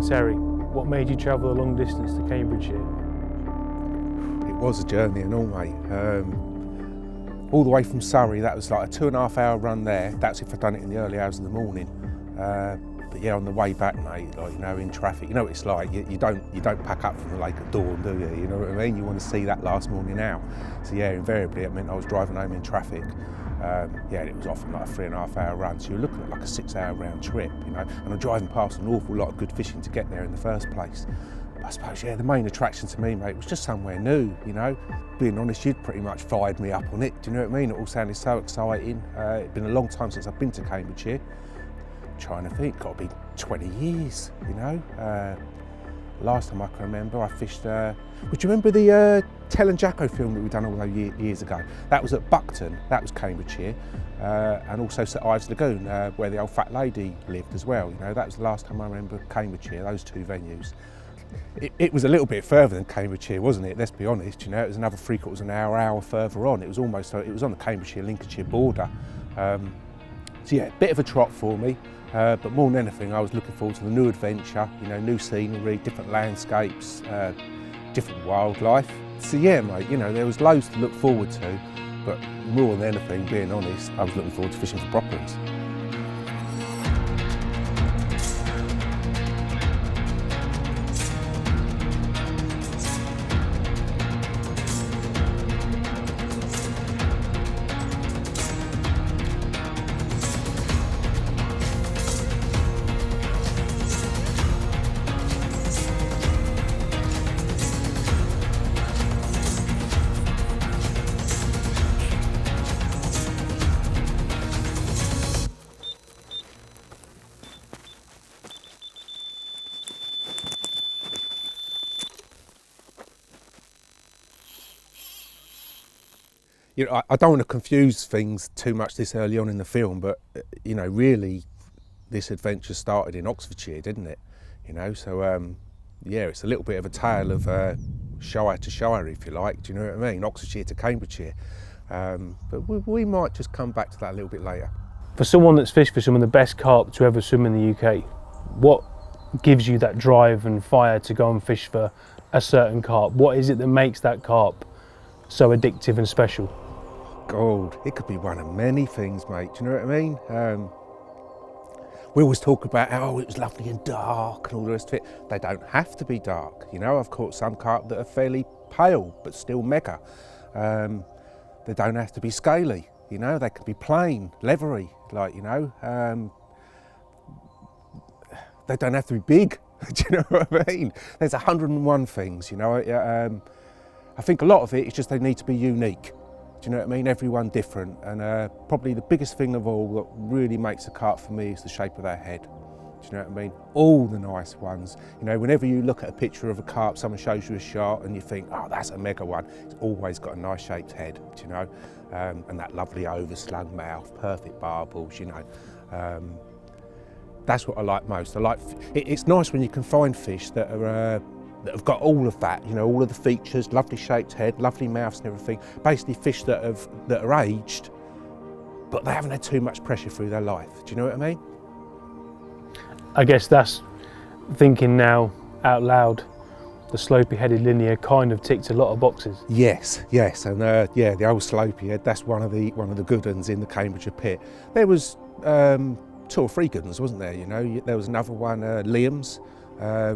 So Terry, what made you travel a long distance to Cambridgeshire? It was a journey and all, mate. All the way from Surrey, that was like a 2.5 hour run there. That's if I'd done it in the early hours of the morning. But yeah, on the way back, mate, like, you know, in traffic, you know what it's like. You don't pack up from the lake at dawn, do you? You know what I mean? You want to see that last morning out. So yeah, invariably it meant I was driving home in traffic. Yeah, it was often like a 3.5 hour run, so you're looking at like a 6 hour round trip, you know. And I'm driving past an awful lot of good fishing to get there in the first place. But I suppose, yeah, the main attraction to me, mate, was just somewhere new, you know. Being honest, you'd pretty much fired me up on it, do you know what I mean? It all sounded so exciting. It'd been a long time since I've been to Cambridgeshire. Trying to think, got to be 20 years, you know. Last time I can remember, I fished, would you remember the Tell and Jacko film that we done all those years ago? That was at Buckton, that was Cambridgeshire, and also St Ives Lagoon, where the old fat lady lived as well. You know, that was the last time I remember Cambridgeshire, those two venues. It was a little bit further than Cambridgeshire, wasn't it? Let's be honest, you know, it was another 3/4 hour further on. It was almost, it was on the Cambridgeshire Lincolnshire border. So yeah, a bit of a trot for me. But more than anything, I was looking forward to the new adventure, you know, new scenery, different landscapes, different wildlife. So yeah, mate, you know, there was loads to look forward to, but more than anything, being honest, I was looking forward to fishing for properties. You know, I don't want to confuse things too much this early on in the film, but you know, really, this adventure started in Oxfordshire, didn't it? You know, so yeah, it's a little bit of a tale of Shire to Shire, if you like. Do you know what I mean? Oxfordshire to Cambridgeshire. But we might just come back to that a little bit later. For someone that's fished for some of the best carp to ever swim in the UK, what gives you that drive and fire to go and fish for a certain carp? What is it that makes that carp so addictive and special? God, it could be one of many things, mate. Do you know what I mean? We always talk about how it was lovely and dark and all the rest of it. They don't have to be dark. You know, I've caught some carp that are fairly pale but still mega. They don't have to be scaly. You know, they can be plain, leathery, like, you know. They don't have to be big. Do you know what I mean? There's 101 things, you know. I think a lot of it is just they need to be unique. Do you know what I mean? Everyone different, and probably the biggest thing of all that really makes a carp for me is the shape of their head. Do you know what I mean? All the nice ones. You know, whenever you look at a picture of a carp, someone shows you a shot and you think, oh, that's a mega one. It's always got a nice shaped head, do you know? And that lovely overslung mouth, perfect barbels, you know. That's what I like most. It's nice when you can find fish that are that have got all of that, you know, all of the features, lovely shaped head, lovely mouths and everything. Basically fish that are aged, but they haven't had too much pressure through their life. Do you know what I mean? I guess that's thinking now out loud. The slopey-headed linear kind of ticked a lot of boxes. Yes, and yeah, the Ole Slopey, that's one of the good ones in the Cambridgeshire pit. There was 2 or 3 good ones, wasn't there? You know, there was another one, Liam's.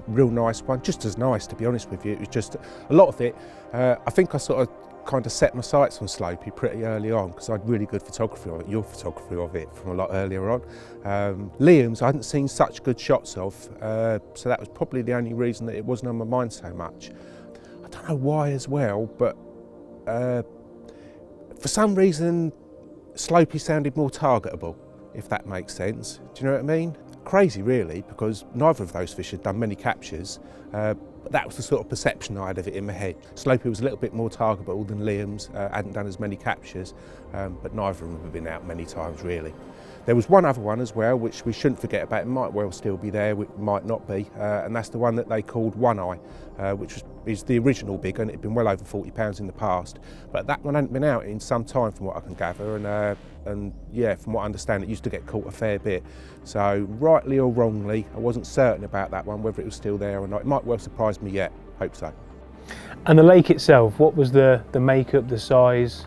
Real nice one, just as nice, to be honest with you. It was just a lot of it. I think I sort of kind of set my sights on Slopey pretty early on because I had really good photography of it, your photography of it from a lot earlier on. Liam's I hadn't seen such good shots of, so that was probably the only reason that it wasn't on my mind so much. I don't know why as well, but for some reason Slopey sounded more targetable, if that makes sense. Do you know what I mean? Crazy really, because neither of those fish had done many captures, but that was the sort of perception I had of it in my head. Slopey was a little bit more targetable than Liam's, hadn't done as many captures, but neither of them have been out many times really. There was one other one as well, which we shouldn't forget about. It might well still be there, it might not be, and that's the one that they called One Eye, which is the original big one. It had been well over £40 in the past, but that one hadn't been out in some time from what I can gather, and yeah, from what I understand, it used to get caught a fair bit. So rightly or wrongly, I wasn't certain about that one, whether it was still there or not. It might well surprise me yet, hope so. And the lake itself, what was the makeup, the size?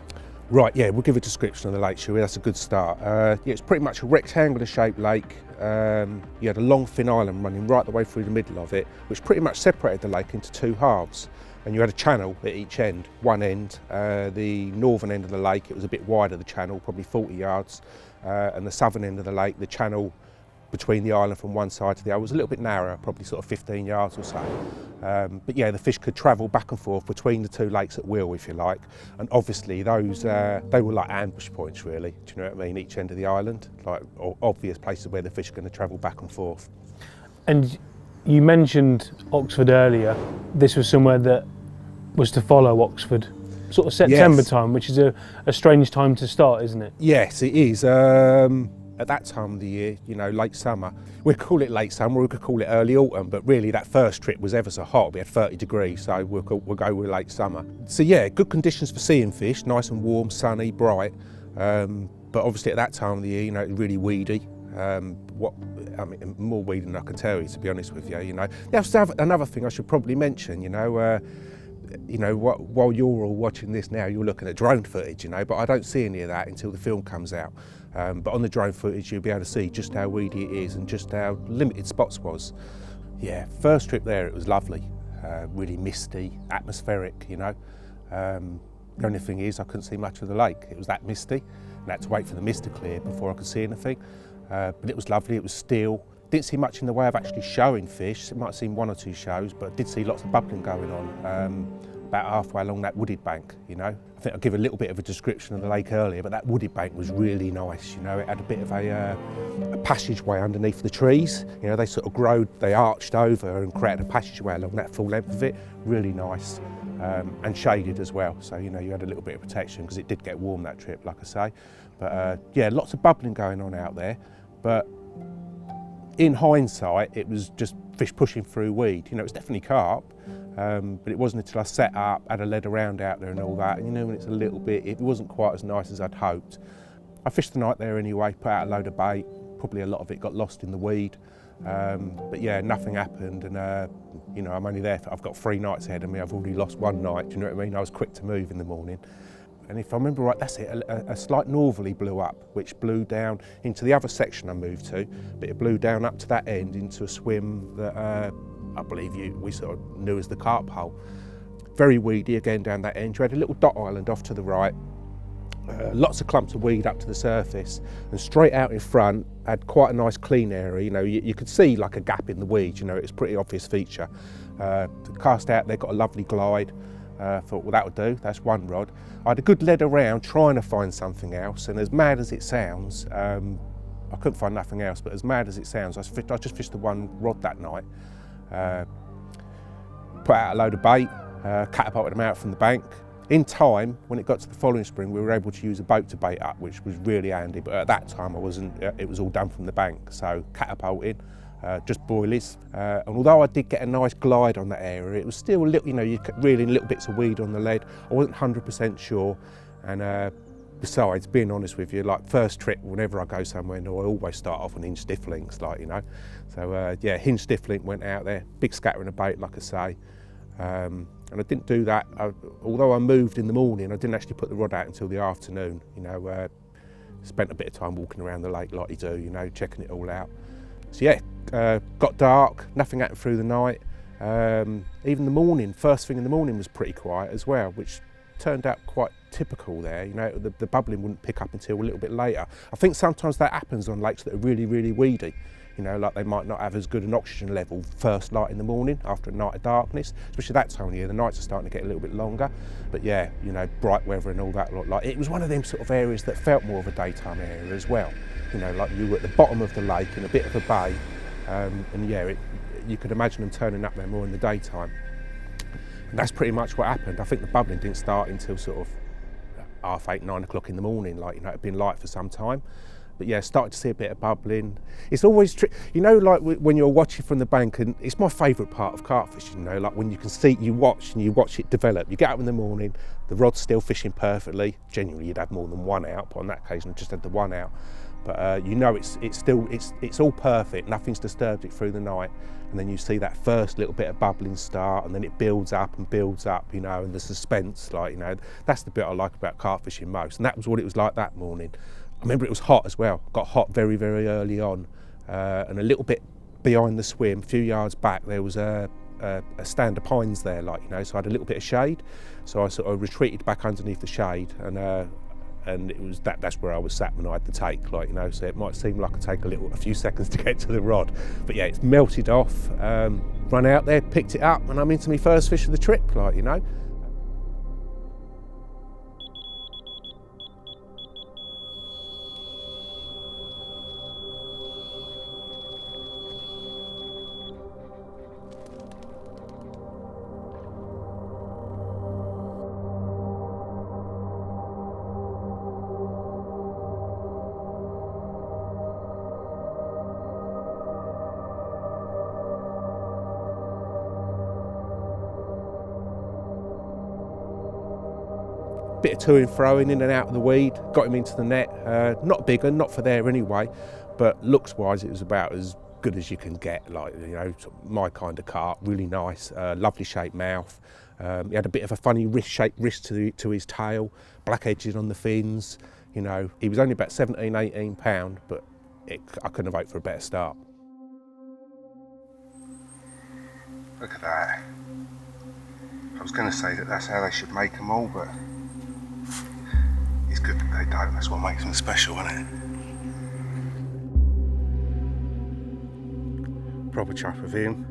Right, yeah, we'll give a description of the lake, shall we? That's a good start. Yeah, it's pretty much a rectangular shaped lake. You had a long thin island running right the way through the middle of it, which pretty much separated the lake into two halves. And you had a channel at each end. One end, the northern end of the lake, it was a bit wider, the channel, probably 40 yards. And the southern end of the lake, the channel between the island from one side to the other was a little bit narrower, probably sort of 15 yards or so. But yeah, the fish could travel back and forth between the two lakes at will, if you like. And obviously those, they were like ambush points really, do you know what I mean? Each end of the island, like obvious places where the fish are going to travel back and forth. And you mentioned Oxford earlier. This was somewhere that was to follow Oxford, sort of September time, which is a strange time to start, isn't it? Yes, it is. At that time of the year, you know, late summer, we call it late summer, we could call it early autumn, but really that first trip was ever so hot. We had 30 degrees, so we'll go with late summer. So yeah, good conditions for seeing fish, nice and warm, sunny, bright. But obviously at that time of the year, you know, it was really weedy. More weedy than I can tell you, to be honest with you. You know, there's another thing I should probably mention. You know, while you're all watching this now, you're looking at drone footage. You know, but I don't see any of that until the film comes out. But on the drone footage, you'll be able to see just how weedy it is and just how limited spots was. Yeah, first trip there, it was lovely, really misty, atmospheric. You know, the only thing is I couldn't see much of the lake. It was that misty, and I had to wait for the mist to clear before I could see anything. But it was lovely, it was still. Didn't see much in the way of actually showing fish. It might have seen one or two shows, but I did see lots of bubbling going on about halfway along that wooded bank, you know. I think I'll give a little bit of a description of the lake earlier, but that wooded bank was really nice, you know. It had a bit of a passageway underneath the trees. You know, they sort of they arched over and created a passageway along that full length of it. Really nice, and shaded as well. So, you know, you had a little bit of protection because it did get warm that trip, like I say. But yeah, lots of bubbling going on out there. But in hindsight, it was just fish pushing through weed. You know, it was definitely carp, but it wasn't until I set up, had a lead around out there and all that, and you know, when it's a little bit, it wasn't quite as nice as I'd hoped. I fished the night there anyway, put out a load of bait, probably a lot of it got lost in the weed, but yeah, nothing happened, and you know, I'm only there I've got 3 nights ahead of me, I've already lost one night, do you know what I mean? I was quick to move in the morning. And if I remember right, that's it, a slight northerly blew up, which blew down into the other section I moved to, but it blew down up to that end into a swim that I believe we sort of knew as the Carp hole. Very weedy again down that end. You had a little dot island off to the right, lots of clumps of weed up to the surface, and straight out in front had quite a nice clean area. You know, you could see like a gap in the weeds, you know, it's a pretty obvious feature. Cast out there, got a lovely glide. Thought, well, that would do, that's one rod. I had a good lead around trying to find something else, and as mad as it sounds, I couldn't find nothing else, but as mad as it sounds, I just fished the one rod that night. Put out a load of bait, catapulted them out from the bank. In time, when it got to the following spring, we were able to use a boat to bait up, which was really handy, but at that time I wasn't, it was all done from the bank, so catapulting. Just boilies, and although I did get a nice glide on that area, it was still a little, you know, you could reel in little bits of weed on the lead. I wasn't 100% sure, and besides, being honest with you, like first trip, whenever I go somewhere new, I always start off on hinge stiff links, like, you know. So yeah, hinge stiff link went out there, big scattering of bait, like I say, and I didn't do that. Although I moved in the morning, I didn't actually put the rod out until the afternoon. You know, spent a bit of time walking around the lake like you do, you know, checking it all out. So yeah, got dark, nothing happened through the night. Even the morning, first thing in the morning was pretty quiet as well, which turned out quite typical there. You know, the bubbling wouldn't pick up until a little bit later. I think sometimes that happens on lakes that are really, really weedy. You know, like they might not have as good an oxygen level first light in the morning after a night of darkness, especially that time of year. The nights are starting to get a little bit longer. But yeah, you know, bright weather and all that. Like, it was one of them sort of areas that felt more of a daytime area as well. You know, like you were at the bottom of the lake in a bit of a bay, and yeah, you could imagine them turning up there more in the daytime. And that's pretty much what happened. I think the bubbling didn't start until sort of 8:30, 9 o'clock in the morning. Like, you know, it'd been light for some time. But yeah, started to see a bit of bubbling. It's always you know, like when you're watching from the bank, and it's my favourite part of carp fishing, you know, like when you can see, you watch it develop. You get up in the morning, the rod's still fishing perfectly. Genuinely you'd have more than one out, but on that occasion I just had the one out. But you know, it's all perfect, nothing's disturbed it through the night. And then you see that first little bit of bubbling start, and then it builds up, you know, and the suspense, like, you know, that's the bit I like about carp fishing most. And that was what it was like that morning. I remember it was hot as well, got hot very, very early on. And a little bit behind the swim, a few yards back, there was a stand of pines there, like, you know, so I had a little bit of shade. So I sort of retreated back underneath the shade, and it was that's where I was sat when I had the take, like, you know, so it might seem like it take a few seconds to get to the rod, but yeah, it's melted off. Run out there, picked it up, and I'm into my first fish of the trip, like, you know. Bit of to and froing in and out of the weed, got him into the net. Not big and not for there anyway, but looks wise it was about as good as you can get, like, you know, my kind of carp. Really nice, lovely shaped mouth. He had a bit of a funny wrist-shaped wrist to his tail, black edges on the fins. You know, he was only about 17, 18 pound, but I couldn't have hoped for a better start. Look at that. I was going to say that that's how they should make them all, but it's good that they don't. That's what makes them special, isn't it? Proper chuff of him.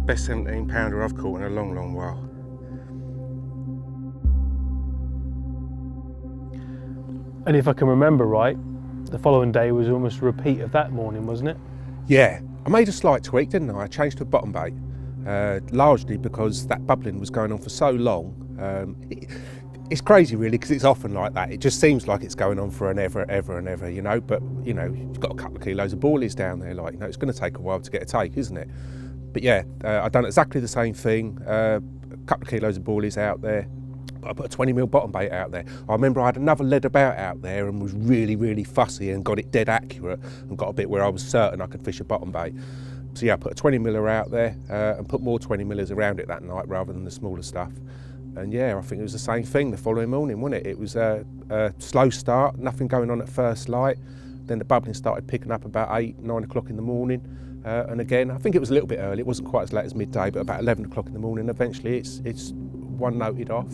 Best 17 pounder I've caught in a long, long while. And if I can remember right, the following day was almost a repeat of that morning, wasn't it? Yeah, I made a slight tweak, didn't I? I changed to a bottom bait, largely because that bubbling was going on for so long. It's crazy really, because it's often like that. It just seems like it's going on for an ever and ever, you know, but, you know, you've got a couple of kilos of boilies down there, like, you know, it's going to take a while to get a take, isn't it? But yeah, I've done exactly the same thing, a couple of kilos of boilies out there. I put a 20mm bottom bait out there. I remember I had another lead about out there and was really, really fussy and got it dead accurate and got a bit where I was certain I could fish a bottom bait. So yeah, I put a 20mm out there and put more 20mm around it that night rather than the smaller stuff. And yeah, I think it was the same thing the following morning, wasn't it? It was a slow start, nothing going on at first light. Then the bubbling started picking up about 8, 9 o'clock in the morning. And again, I think it was a little bit early. It wasn't quite as late as midday, but about 11 o'clock in the morning, eventually it's one noted off.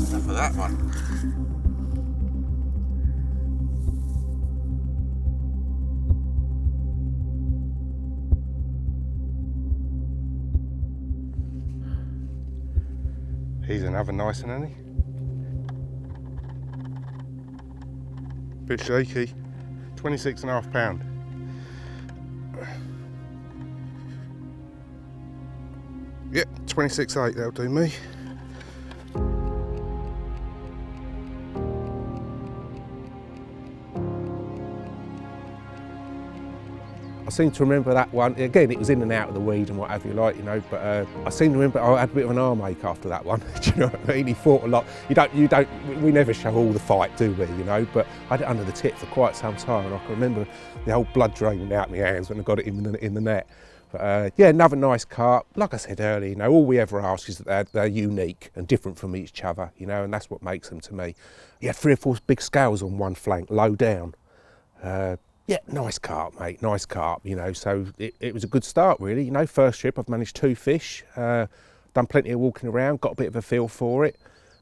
For that one. He's another nice one, isn't he? Bit shaky. 26.5 pound. Yep, 26.8, that'll do me. I seem to remember that one. Again, it was in and out of the weed and what have you, like, you know, but I seem to remember I had a bit of an arm ache after that one. Do you know what I mean? He fought a lot. We never show all the fight, do we, you know, but I had it under the tip for quite some time, and I can remember the whole blood draining out my hands when I got it in the net. But yeah, another nice carp. Like I said earlier, you know, all we ever ask is that they're unique and different from each other, you know, and that's what makes them to me. He had 3 or 4 big scales on one flank, low down. Yeah, nice carp, mate, nice carp, you know, so it was a good start, really. You know, first trip, I've managed 2 fish, done plenty of walking around, got a bit of a feel for it,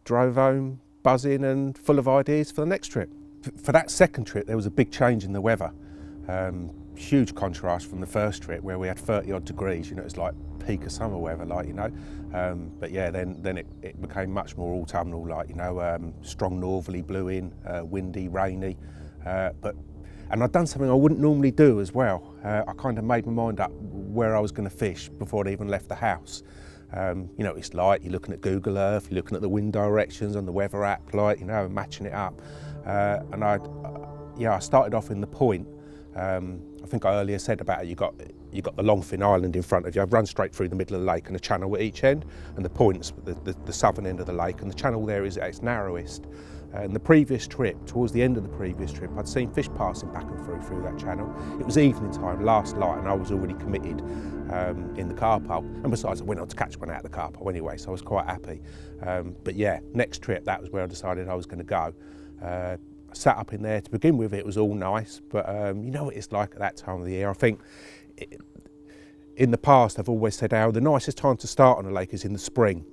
drove home buzzing and full of ideas for the next trip. For that second trip, there was a big change in the weather. Huge contrast from the first trip where we had 30 odd degrees, you know, it's like peak of summer weather, like, you know. But yeah, then it became much more autumnal, like, you know, strong northerly blew in, windy, rainy. And I'd done something I wouldn't normally do as well. I kind of made my mind up where I was going to fish before I even left the house. You know, it's like you're looking at Google Earth, you're looking at the wind directions on the weather app, like, you know, and matching it up. And I started off in the point. I think I earlier said about it, you got the Longfin Island in front of you. I've run straight through the middle of the lake and a channel at each end, and the point's the southern end of the lake, and the channel there is at its narrowest. And the previous trip, towards the end of the previous trip, I'd seen fish passing back and through that channel. It was evening time, last light, and I was already committed in the carp hole. And besides, I went on to catch one out of the carp hole anyway, so I was quite happy. But yeah, next trip, that was where I decided I was going to go. I sat up in there. To begin with, it was all nice, but you know what it's like at that time of the year. I think in the past, I've always said how the nicest time to start on a lake is in the spring.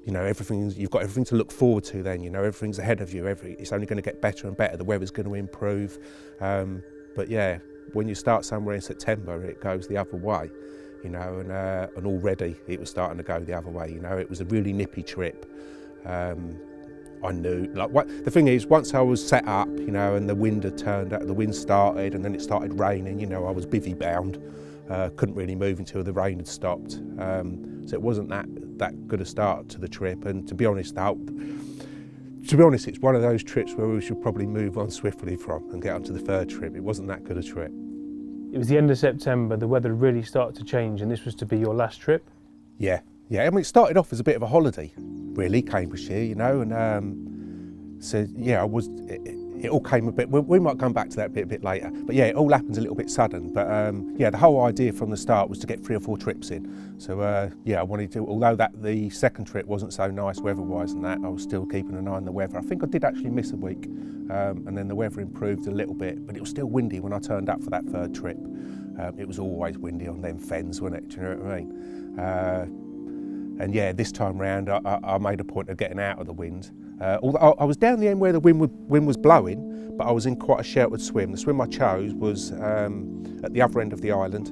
You know, you've got everything to look forward to then, you know, everything's ahead of you, it's only going to get better and better, the weather's going to improve. But yeah, when you start somewhere in September, it goes the other way, you know, and already it was starting to go the other way, you know. It was a really nippy trip. I knew, the thing is, once I was set up, you know, and the wind had turned out, the wind started and then it started raining, you know, I was bivvy bound. Couldn't really move until the rain had stopped. So it wasn't that good a start to the trip, and to be honest, it's one of those trips where we should probably move on swiftly from and get on to the third trip. It wasn't that good a trip. It was the end of September, the weather really started to change, and this was to be your last trip? Yeah. I mean, it started off as a bit of a holiday, really, Cambridgeshire, you know, and so yeah, it all came a bit, we might come back to that a bit later, but yeah, it all happens a little bit sudden. But yeah, the whole idea from the start was to get 3 or 4 trips in. So yeah, I wanted to, although the second trip wasn't so nice weather-wise and that, I was still keeping an eye on the weather. I think I did actually miss a week, and then the weather improved a little bit, but it was still windy when I turned up for that third trip. It was always windy on them fens, wasn't it? Do you know what I mean? And yeah, this time round, I made a point of getting out of the wind. Although I was down the end where the wind was blowing, but I was in quite a sheltered swim. The swim I chose was at the other end of the island,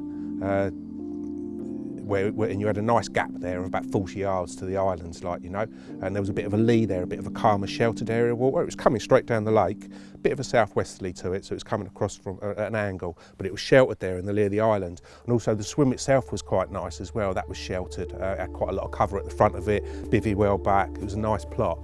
where and you had a nice gap there of about 40 yards to the islands, like, you know, and there was a bit of a lee there, a bit of a calmer, sheltered area of water. It was coming straight down the lake, a bit of a southwesterly to it, so it was coming across from an angle, but it was sheltered there in the lee of the island. And also the swim itself was quite nice as well. That was sheltered, had quite a lot of cover at the front of it, bivvy well back. It was a nice plot.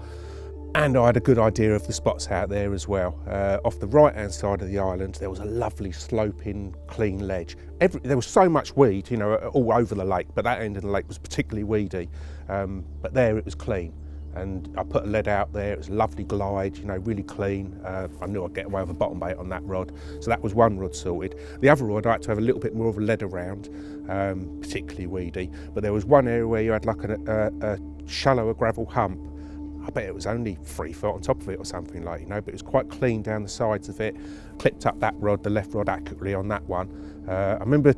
And I had a good idea of the spots out there as well. Off the right-hand side of the island, there was a lovely sloping, clean ledge. There was so much weed, you know, all over the lake, but that end of the lake was particularly weedy. But there it was clean. And I put a lead out there, it was a lovely glide, you know, really clean. I knew I'd get away with a bottom bait on that rod. So that was one rod sorted. The other rod, I had to have a little bit more of a lead around, particularly weedy. But there was one area where you had like a shallower gravel hump. I bet it was only 3 foot on top of it or something, like, you know, but it was quite clean down the sides of it. Clipped up that rod, the left rod, accurately on that one. I remember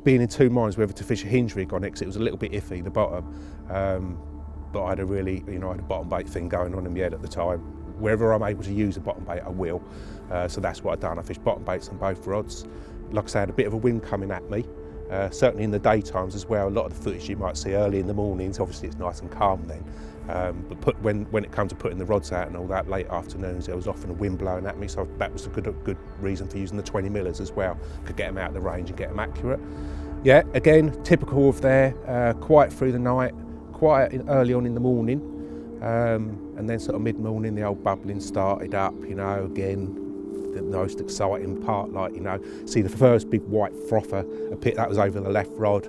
being in 2 minds whether to fish a hinge rig on it, because it was a little bit iffy, the bottom. But I had a really, you know, I had a bottom bait thing going on in my head at the time. Wherever I'm able to use a bottom bait, I will. So that's what I've done. I fished bottom baits on both rods. Like I say, I had a bit of a wind coming at me. Certainly in the daytimes as well. A lot of the footage you might see early in the mornings, obviously it's nice and calm then. But when it comes to putting the rods out and all that, late afternoons, there was often a wind blowing at me, so that was a good reason for using the 20 millers as well. Could get them out of the range and get them accurate. Yeah, again, typical of there, quiet through the night, quiet early on in the morning, and then sort of mid-morning the old bubbling started up, you know, again, the most exciting part, like, you know, see the first big white frother, a pit that was over the left rod,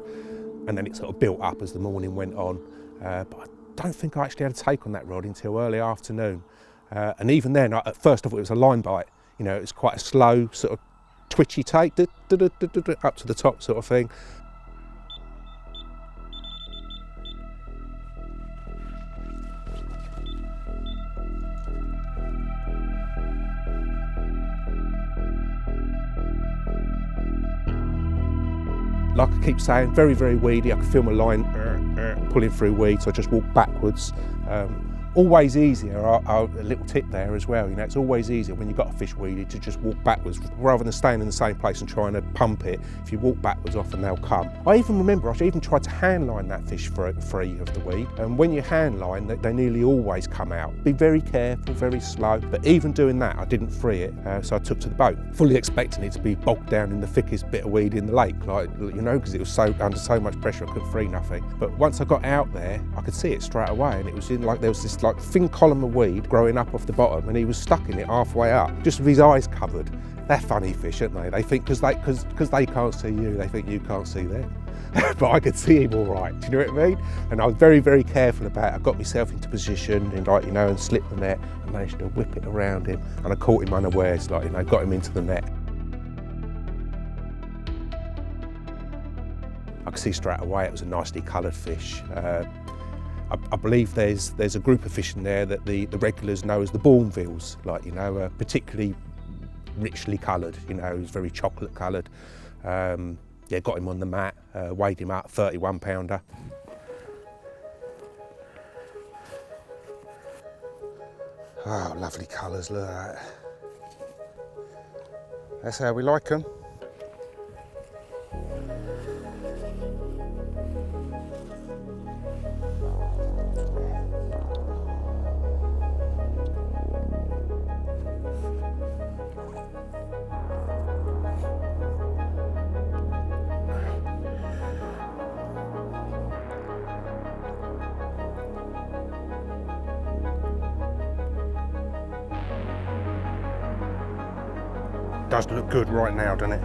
and then it sort of built up as the morning went on. But I don't think I actually had a take on that rod until early afternoon. And even then, first of all, it was a line bite. You know, it was quite a slow, sort of twitchy take, up to the top sort of thing. Like I keep saying, very, very weedy. I can feel my line pulling through weed, so I just walk backwards. Always easier, a little tip there as well, you know, it's always easier when you've got a fish weeded to just walk backwards rather than staying in the same place and trying to pump it. If you walk backwards, often they'll come. I even remember I even tried to hand line that fish free of the weed, and when you hand line, they nearly always come out. Be very careful, very slow, but even doing that, I didn't free it, so I took to the boat, fully expecting it to be bogged down in the thickest bit of weed in the lake, like, you know, because it was under so much pressure I couldn't free nothing. But once I got out there, I could see it straight away, and it was in like, there was this like thin column of weed growing up off the bottom, and he was stuck in it halfway up, just with his eyes covered. They're funny fish, aren't they? They think because they can't see you, they think you can't see them. But I could see him all right. Do you know what I mean? And I was very, very careful about it. I got myself into position and, like, you know, and slipped the net and managed to whip it around him. And I caught him unawares, like, you know, got him into the net. I could see straight away it was a nicely coloured fish. I believe there's a group of fish in there that the regulars know as the Bournevilles, like, you know, particularly richly coloured, you know, he was very chocolate coloured. Yeah, got him on the mat, weighed him up, 31 pounder. Oh, lovely colours, look at that. That's how we like them. Does look good right now, doesn't it?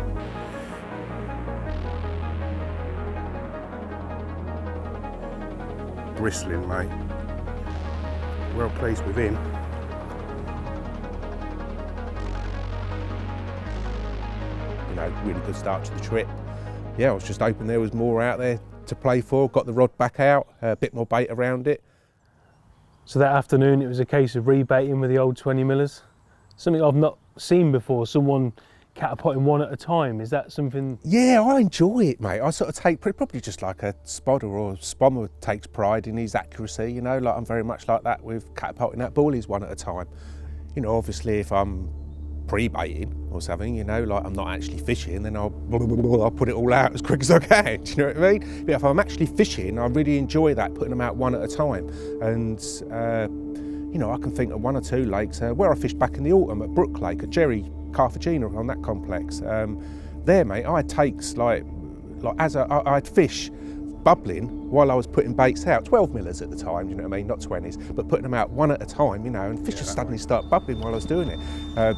Bristling, mate. Well pleased with him. You know, really good start to the trip. Yeah, I was just hoping there was more out there to play for. Got the rod back out, a bit more bait around it. So that afternoon it was a case of rebaiting with the old 20 millers. Something I've not seen before, someone catapulting one at a time. Is that something? Yeah, I enjoy it, mate. I sort of take, probably just like a spodder or spommer takes pride in his accuracy, you know, like I'm very much like that with catapulting that bullies one at a time. You know, obviously if I'm pre-baiting or something, you know, like I'm not actually fishing, then I'll put it all out as quick as I can, do you know what I mean? But if I'm actually fishing, I really enjoy that, putting them out one at a time. And you know, I can think of one or two lakes where I fished back in the autumn at Brook Lake, at Jerry, Carthagena on that complex. There, mate, I had takes like as I'd fish bubbling while I was putting baits out, 12 millers at the time, you know what I mean, not 20s, but putting them out one at a time, you know, and fish just suddenly start bubbling while I was doing it.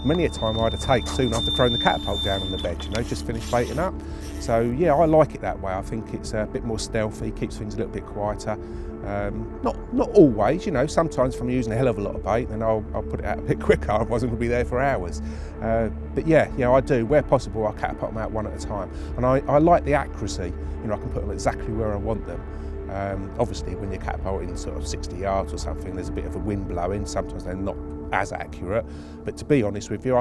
Many a time I had a take soon after throwing the catapult down on the bed, you know, just finished baiting up. So yeah, I like it that way. I think it's a bit more stealthy, keeps things a little bit quieter. Not always, you know, sometimes if I'm using a hell of a lot of bait, then I'll put it out a bit quicker, otherwise I'm going to be there for hours. But yeah, I do, where possible, I catapult them out one at a time. And I like the accuracy, you know, I can put them exactly where I want them. Obviously when you're catapulting sort of 60 yards or something, there's a bit of a wind blowing, sometimes they're not as accurate. But to be honest with you,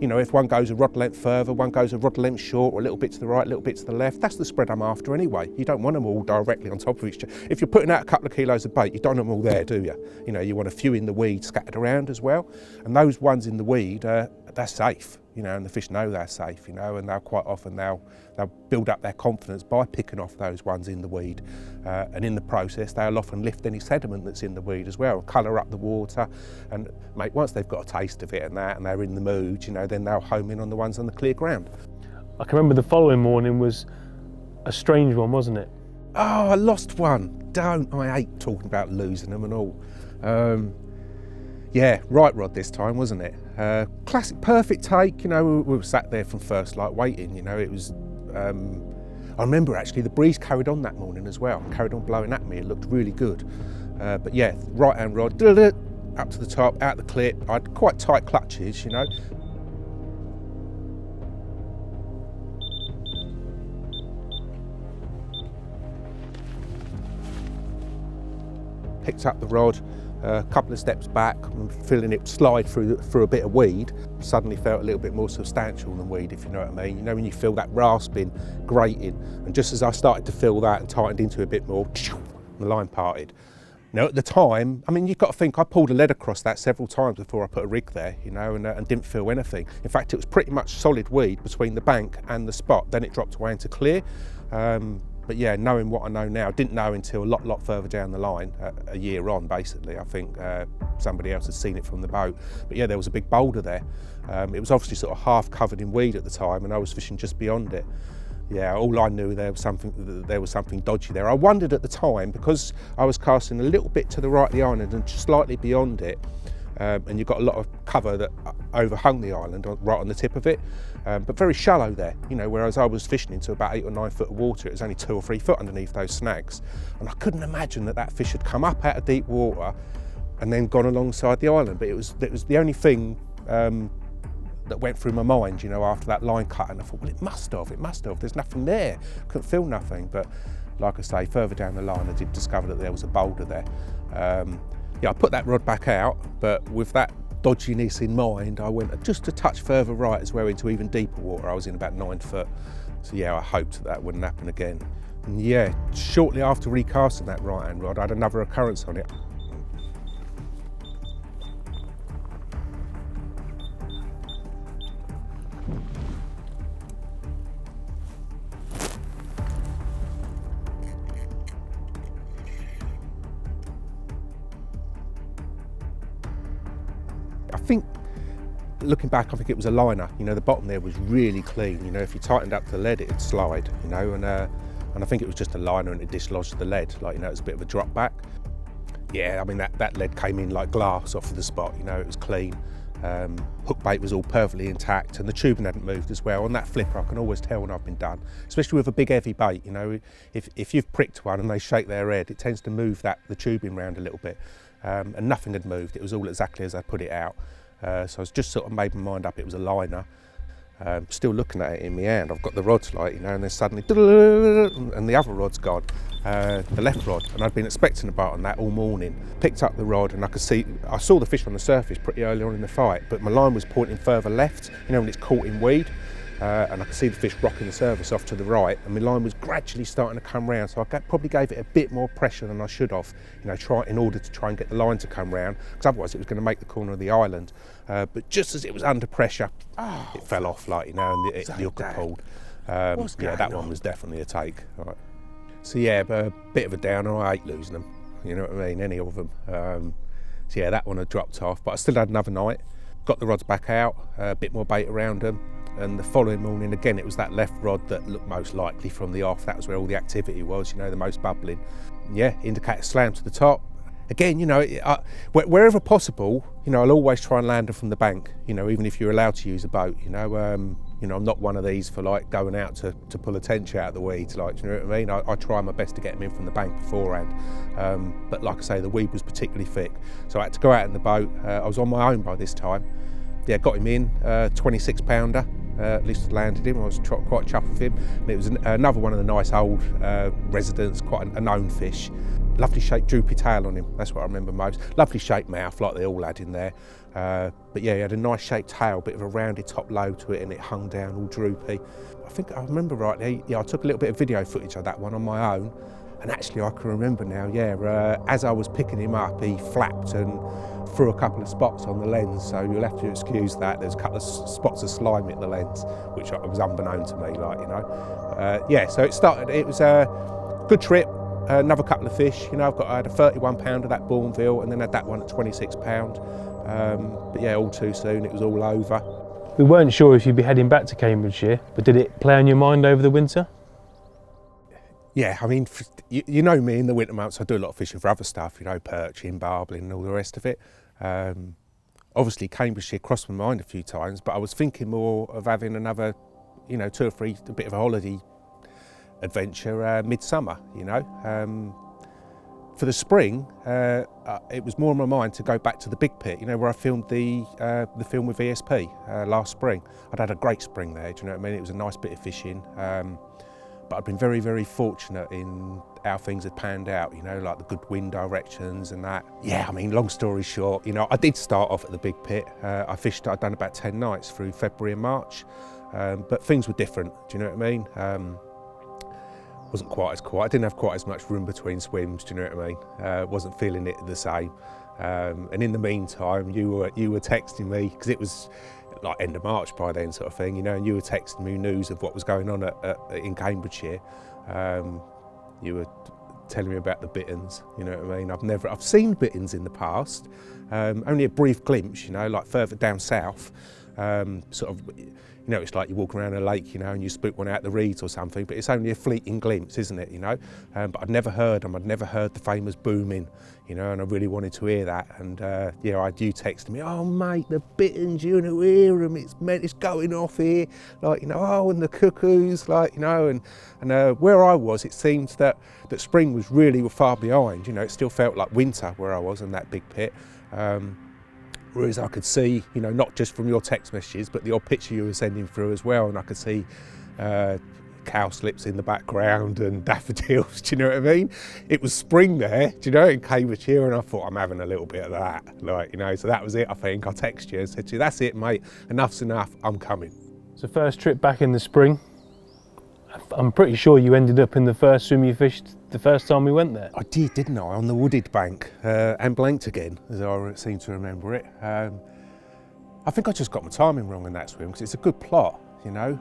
you know, if one goes a rod length further, one goes a rod length short, or a little bit to the right, a little bit to the left, that's the spread I'm after anyway. You don't want them all directly on top of each other. If you're putting out a couple of kilos of bait, you don't want them all there, do you? You know, you want a few in the weed scattered around as well. And those ones in the weed, they're safe, you know, and the fish know they're safe, you know, and they'll quite often they'll build up their confidence by picking off those ones in the weed. And in the process, they'll often lift any sediment that's in the weed as well, colour up the water. And mate, once they've got a taste of it and that, and they're in the mood, you know, then they'll home in on the ones on the clear ground. I can remember the following morning was a strange one, wasn't it? Oh, I lost one. I hate talking about losing them and all. Yeah, right rod this time, wasn't it? Classic, perfect take, you know, we were sat there from first light waiting, you know, it was, I remember actually the breeze carried on that morning as well, carried on blowing at me, it looked really good. But yeah, right hand rod, up to the top, out the clip, I had quite tight clutches, you know. picked up the rod, a couple of steps back, and feeling it slide through a bit of weed, suddenly felt a little bit more substantial than weed, if you know what I mean. You know, when you feel that rasping, grating, and just as I started to feel that and tightened into it a bit more, the line parted. Now at the time, I mean, you've got to think, I pulled a lead across that several times before I put a rig there, you know, and didn't feel anything. In fact, it was pretty much solid weed between the bank and the spot. Then it dropped away into clear. But yeah, knowing what I know now, didn't know until a lot further down the line, a year on basically. I think somebody else had seen it from the boat. But yeah, there was a big boulder there. It was obviously sort of half covered in weed at the time, and I was fishing just beyond it. Yeah, all I knew there was something dodgy there. I wondered at the time, because I was casting a little bit to the right of the island and slightly beyond it, and you've got a lot of cover that overhung the island right on the tip of it, but very shallow there, you know, whereas I was fishing into about 8 or 9 foot of water. It was only 2 or 3 foot underneath those snags, and I couldn't imagine that fish had come up out of deep water and then gone alongside the island. But it was the only thing that went through my mind, you know, after that line cut, and I thought, well, it must have, there's nothing there, couldn't feel nothing. But like I say, further down the line I did discover that there was a boulder there. Yeah, I put that rod back out, but with that dodginess in mind, I went just a touch further right as well into even deeper water. I was in about 9 foot. So yeah, I hoped that wouldn't happen again. And yeah, shortly after recasting that right hand rod, I had another occurrence on it. I think, looking back, I think it was a liner. You know, the bottom there was really clean. You know, if you tightened up the lead, it'd slide, you know, and I think it was just a liner and it dislodged the lead. Like, you know, it was a bit of a drop back. Yeah, I mean, that lead came in like glass off of the spot, you know, it was clean. Hook bait was all perfectly intact, and the tubing hadn't moved as well. On that flipper, I can always tell when I've been done, especially with a big heavy bait. You know, if you've pricked one and they shake their head, it tends to move the tubing round a little bit. And nothing had moved. It was all exactly as I put it out. So I was just sort of made my mind up it was a liner. Still looking at it in my hand. I've got the rods light, you know, and then suddenly, and the other rod's gone, the left rod. And I'd been expecting a bite on that all morning. Picked up the rod, and I saw the fish on the surface pretty early on in the fight, but my line was pointing further left, you know, when it's caught in weed. And I could see the fish rocking the surface off to the right, and my line was gradually starting to come round, so I probably gave it a bit more pressure than I should have, you know, in order to try and get the line to come round, because otherwise it was going to make the corner of the island. But just as it was under pressure, it fell off, like, you know, and the hook had pulled. Yeah, that one was definitely a take. Right. So yeah, but a bit of a downer. I hate losing them, you know what I mean, any of them. So yeah, that one had dropped off, but I still had another night. Got the rods back out, a bit more bait around them. And the following morning, again, it was that left rod that looked most likely from the off. That was where all the activity was, you know, the most bubbling. Yeah, indicator slammed to the top. Again, you know, wherever possible, you know, I'll always try and land them from the bank, you know, even if you're allowed to use a boat, you know. I'm not one of these for like going out to pull a tench out of the weeds, like, you know what I mean? I try my best to get them in from the bank beforehand. But like I say, the weed was particularly thick. So I had to go out in the boat. I was on my own by this time. Yeah, got him in, 26 pounder. At least I landed him. I was quite chuffed with him. And it was another one of the nice old residents, quite a known fish. Lovely shaped droopy tail on him, that's what I remember most. Lovely shaped mouth, like they all had in there. But yeah, he had a nice shaped tail, bit of a rounded top lobe to it, and it hung down all droopy. I think I remember rightly, yeah, I took a little bit of video footage of that one on my own. And actually I can remember now, yeah, as I was picking him up, he flapped and threw a couple of spots on the lens, so you'll have to excuse that. There's a couple of spots of slime at the lens, which was unbeknown to me, like, you know. Yeah, so it was a good trip, another couple of fish, you know. I had a 31 pounder, that Bourneville, and then had that one at 26 pound. But yeah, all too soon, it was all over. We weren't sure if you'd be heading back to Cambridgeshire, but did it play on your mind over the winter? Yeah, I mean, you know me, in the winter months I do a lot of fishing for other stuff, you know, perching, barbling and all the rest of it. Obviously Cambridgeshire crossed my mind a few times, but I was thinking more of having another, you know, 2 or 3, a bit of a holiday adventure midsummer, you know. For the spring, it was more on my mind to go back to the Big Pit, you know, where I filmed the film with ESP last spring. I'd had a great spring there, do you know what I mean? It was a nice bit of fishing. But I've been very, very fortunate in how things had panned out, you know, like the good wind directions and that. Yeah, I mean, long story short, you know, I did start off at the big pit. I'd done about 10 nights through February and March, but things were different, do you know what I mean? Wasn't quite as quiet. I didn't have quite as much room between swims, do you know what I mean? Wasn't feeling it the same. And in the meantime, you were texting me, because it was like end of March by then sort of thing, you know, and you were texting me news of what was going on in Cambridgeshire. You were telling me about the Bittons, you know what I mean? I've seen Bittons in the past, only a brief glimpse, you know, like further down south, sort of, you know, it's like you walk around a lake, you know, and you spook one out the reeds or something, but it's only a fleeting glimpse, isn't it, you know? But I'd never heard them, I'd never heard the famous booming, you know, and I really wanted to hear that. And yeah, I had you texting me, oh mate, the Bittons, you know, hear them, it's going off here, like, you know, oh, and the cuckoos, like, you know, and where I was, it seemed that spring was really far behind, you know, it still felt like winter where I was in that big pit. Whereas I could see, you know, not just from your text messages, but the odd picture you were sending through as well, and I could see cowslips in the background and daffodils, do you know what I mean? It was spring there, do you know, in Cambridgeshire, and I thought, I'm having a little bit of that, like, you know, so that was it, I think. I texted you and said to you, that's it, mate, enough's enough, I'm coming. So first trip back in the spring, I'm pretty sure you ended up in the first swim you fished the first time we went there. I did, didn't I? On the wooded bank, and blanked again, as I seem to remember it. I think I just got my timing wrong in that swim, because it's a good plot, you know.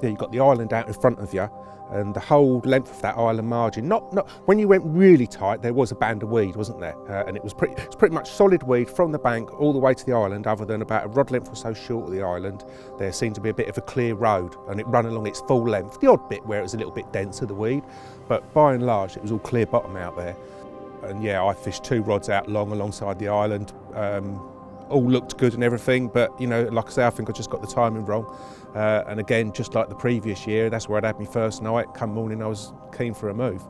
Yeah, you've got the island out in front of you, and the whole length of that island margin. Not when you went really tight, there was a band of weed, wasn't there? And it's pretty much solid weed from the bank all the way to the island, other than about a rod length or so short of the island. There seemed to be a bit of a clear road, and it ran along its full length. The odd bit where it was a little bit denser, the weed, but by and large, it was all clear bottom out there. And yeah, I fished 2 rods out long alongside the island. All looked good and everything, but you know, like I say, I think I just got the timing wrong. And again, just like the previous year, that's where I'd had my first night. Come morning, I was keen for a move.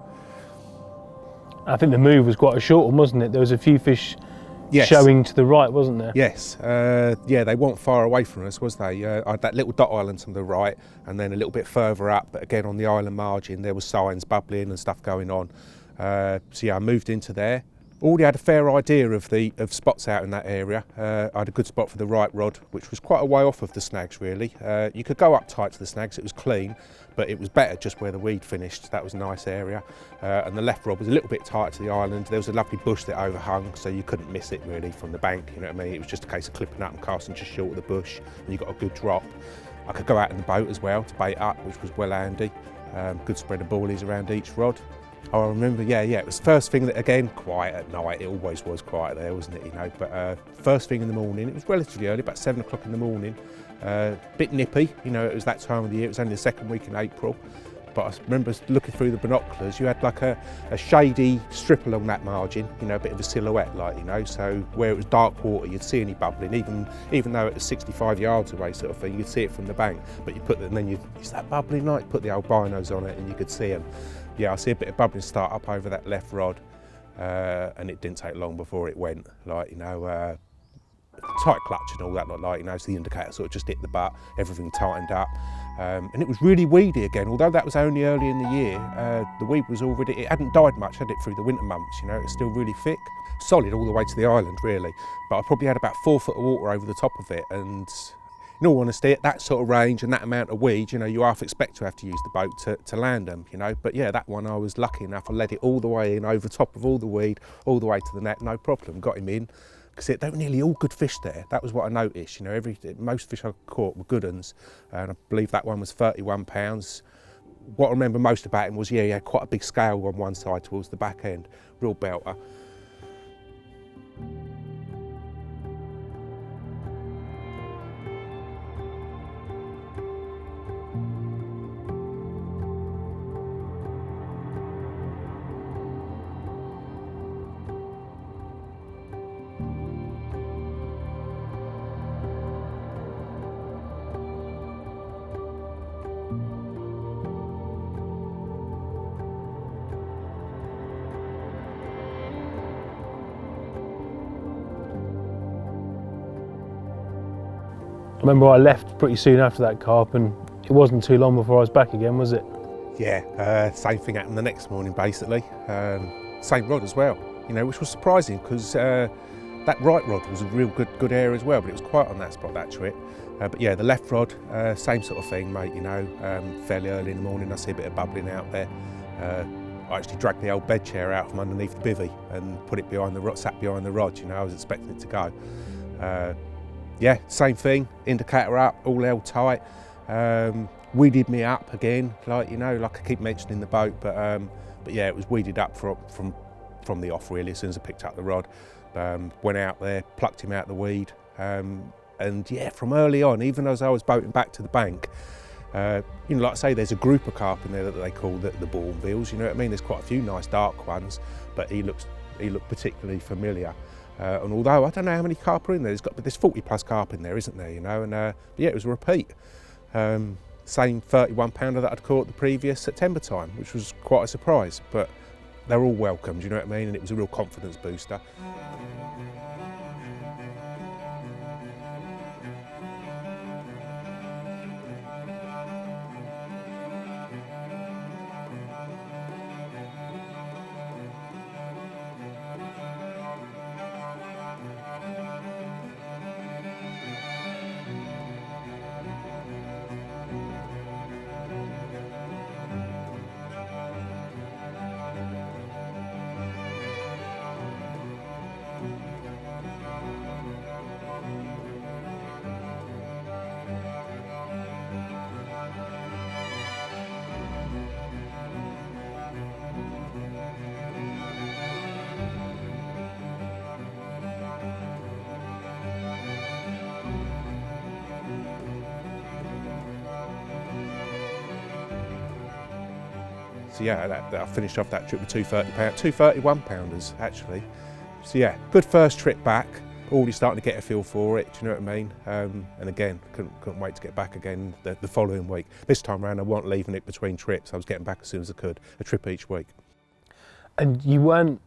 I think the move was quite a short one, wasn't it? There was a few fish Yes. showing to the right, wasn't there? Yes, yeah, they weren't far away from us, was they? I had that little dot island to the right, and then a little bit further up, but again on the island margin, there was signs bubbling and stuff going on. So yeah, I moved into there. Already had a fair idea of spots out in that area. I had a good spot for the right rod, which was quite a way off of the snags really. You could go up tight to the snags, it was clean, but it was better just where the weed finished. That was a nice area. And the left rod was a little bit tight to the island. There was a lovely bush that overhung, so you couldn't miss it really from the bank, you know what I mean? It was just a case of clipping up and casting just short of the bush, and you got a good drop. I could go out in the boat as well to bait up, which was well handy. Good spread of ballies around each rod. I remember, yeah, it was first thing that, again, quiet at night. It always was quiet there, wasn't it, you know? But first thing in the morning, it was relatively early, about 7 o'clock in the morning. Bit nippy, you know, it was that time of the year. It was only the second week in April. But I remember looking through the binoculars, you had like a shady strip along that margin, you know, a bit of a silhouette, like, you know, so where it was dark water, you'd see any bubbling, even though it was 65 yards away sort of thing, you'd see it from the bank. But you put it, and then is that bubbling light? You put the albinos on it and you could see them. Yeah, I see a bit of bubbling start up over that left rod, and it didn't take long before it went, like, you know, tight clutch and all that, like, you know, so the indicator sort of just hit the butt, everything tightened up. And it was really weedy again, although that was only early in the year. The weed was already, it hadn't died much, had it, through the winter months, you know, it's still really thick. Solid all the way to the island, really. But I probably had about 4 foot of water over the top of it, and in all honesty, at that sort of range and that amount of weed, you know, you half expect to have to use the boat to land them, you know. But yeah, that one I was lucky enough, I led it all the way in, over top of all the weed, all the way to the net, no problem, got him in. Because they were nearly all good fish there. That was what I noticed, you know, most fish I caught were good uns, and I believe that one was 31 pounds. What I remember most about him was, yeah, he had quite a big scale on one side towards the back end, real belter. I remember I left pretty soon after that carp, and it wasn't too long before I was back again, was it? Yeah, same thing happened the next morning basically. Same rod as well, you know, which was surprising because that right rod was a real good area as well, but it was quiet on that spot, that trip. But yeah, the left rod, same sort of thing, mate, you know, fairly early in the morning I see a bit of bubbling out there. I actually dragged the old bed chair out from underneath the bivvy and put it behind the rod, sat behind the rod, you know, I was expecting it to go. Yeah, same thing, indicator up, all held tight. Weeded me up again, like, you know, like I keep mentioning the boat, but yeah, it was weeded up from the off really as soon as I picked up the rod. Went out there, plucked him out the weed, and yeah, from early on, even as I was boating back to the bank, you know, like I say, there's a group of carp in there that they call the Bourneville's, you know what I mean? There's quite a few nice dark ones, but he looked particularly familiar. And although I don't know how many carp are in there, there's 40 plus carp in there, isn't there, you know? And yeah, it was a repeat. Same 31 pounder that I'd caught the previous September time, which was quite a surprise, but they're all welcomed, you know what I mean? And it was a real confidence booster. So yeah, I finished off that trip with two 31 pounders actually. So yeah, good first trip back, already starting to get a feel for it, do you know what I mean? And again, couldn't wait to get back again the following week. This time around I wasn't leaving it between trips, I was getting back as soon as I could, a trip each week. And you weren't